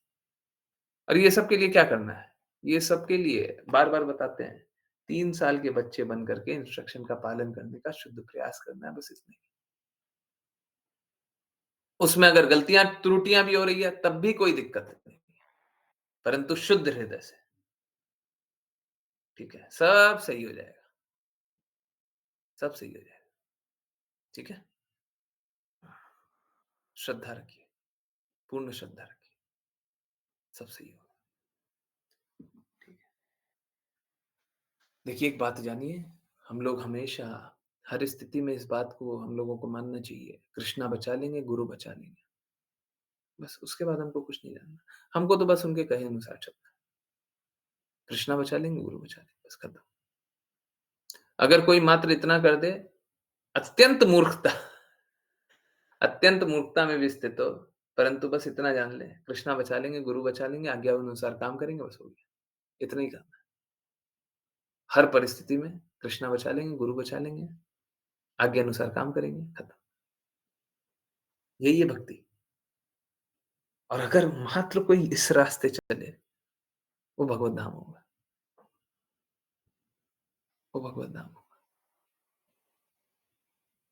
और ये सब के लिए क्या करना है? ये सब के लिए बार-बार बताते हैं, 3 साल के बच्चे बन करके इंस्ट्रक्शन का पालन करने का शुद्ध प्रयास करना है, बस इतना ही। उसमें अगर गलतियाँ, त्रुटियाँ भी हो रही है, तब भी कोई दिक्कत नहीं, परंतु शुद्ध हृदय से, ठीक है? सब सही हो जाएगा, सब सही हो जाएगा, ठीक है? श्रद्धा रखिए, पूर्ण श्रद्धा रखिए, सब सही होगा, ठीक है? देखिए, एक बात जानिए, हम लोग हमेशा हर स्थिति में इस बात को हम लोगों को मानना चाहिए, कृष्णा बचा लेंगे, गुरु बचा लेंगे। बस उसके बाद हमको कुछ नहीं जानना। हमको तो बस उनके कहे अनुसार चलना है। कृष्णा बचा लेंगे, गुरु बचा लेंगे, बस खत्म। अगर कोई मात्र इतना कर दे, अत्यंत मूर्खता अत्यंत मूर्खता में भी स्थित हो, परंतु बस इतना जान लें, कृष्णा बचा लेंगे, गुरु बचा लेंगे, आज्ञा अनुसार काम करेंगे, बस हो गया। इतना ही करना है। हर परिस्थिति में कृष्णा बचा लेंगे, गुरु बचा लेंगे, आज्ञा अनुसार काम करेंगे, खत्म। यही है भक्ति। और अगर मात्र कोई इस रास्ते चले, वो भगवत धाम होगा। वो भगवत धाम होगा।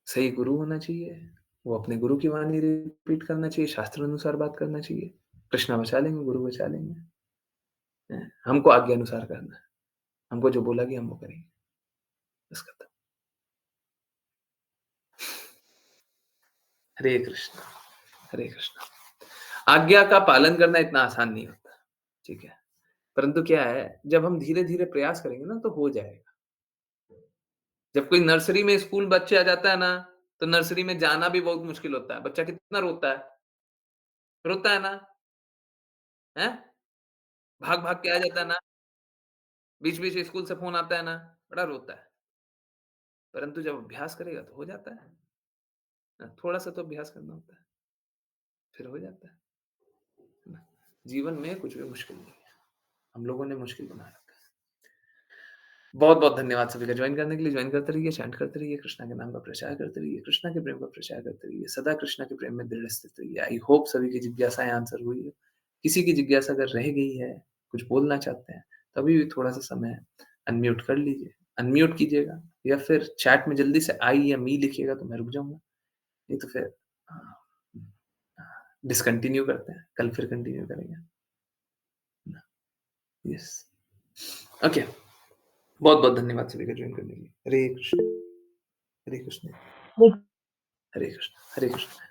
सही गुरु होना चाहिए, वो अपने गुरु की वाणी रिपीट करना चाहिए, शास्त्र अनुसार बात करना चाहिए। कृष्णा बचा लेंगे, गुरु बचा लेंगे। हमको आज्ञा अनुसार करना है। हमको जो बोला गया हम वो करेंगे। बस खत्म। हरे कृष्णा, हरे कृष्णा। आज्ञा का पालन करना इतना आसान नहीं होता, ठीक है? परंतु क्या है, जब हम धीरे-धीरे प्रयास करेंगे ना, तो हो जाएगा। जब कोई नर्सरी में स्कूल बच्चा जाता है ना, तो नर्सरी में जाना भी बहुत मुश्किल होता है। बच्चा कितना रोता है? रोता है ना? हैं? भाग-भाग के आ जाता है ना? बीच-बीच स्कूल से फ़ोन आता है ना? बड़ा रोता है। परंतु जब अभ्यास करेगा तो हो जाता है। थोड़ा-सा तो अभ्यास करना होता है, फिर हो जाता है। है ना? जीवन में कुछ भी मुश्किल नहीं है। हम लोगों ने मुश्किल बना रखा है। बहुत-बहुत धन्यवाद सभी का जॉइन करने के लिए। जॉइन करते रहिए, चैंट करते रहिए, कृष्णा के नाम का प्रचार करते रहिए, कृष्णा के प्रेम का प्रचार करते रहिए, सदा कृष्णा के प्रेम में दृढ़ स्थित रहिए। आई होप सभी की जिज्ञासाएँ आंसर हुई हो। किसी की जिज्ञासा अगर रह गई है, कुछ बोलना चाहते हैं, तो अभी भी थोड़ा-सा समय है, अनम्यूट कर लीजिए। अनम्यूट कीजिएगा या फिर चैट में जल्दी से आई या मी लिखिएगा तो मैं रुक जाऊँगा। नहीं तो फिर अ, डिसकंटिन्यू करते हैं, कल फिर कंटिन्यू करेंगे। Yes, okay. बहुत-बहुत धन्यवाद सभी का जॉइन करने के लिए। हरे कृष्ण, हरे कृष्ण, देख हरे कृष्ण, हरे कृष्ण।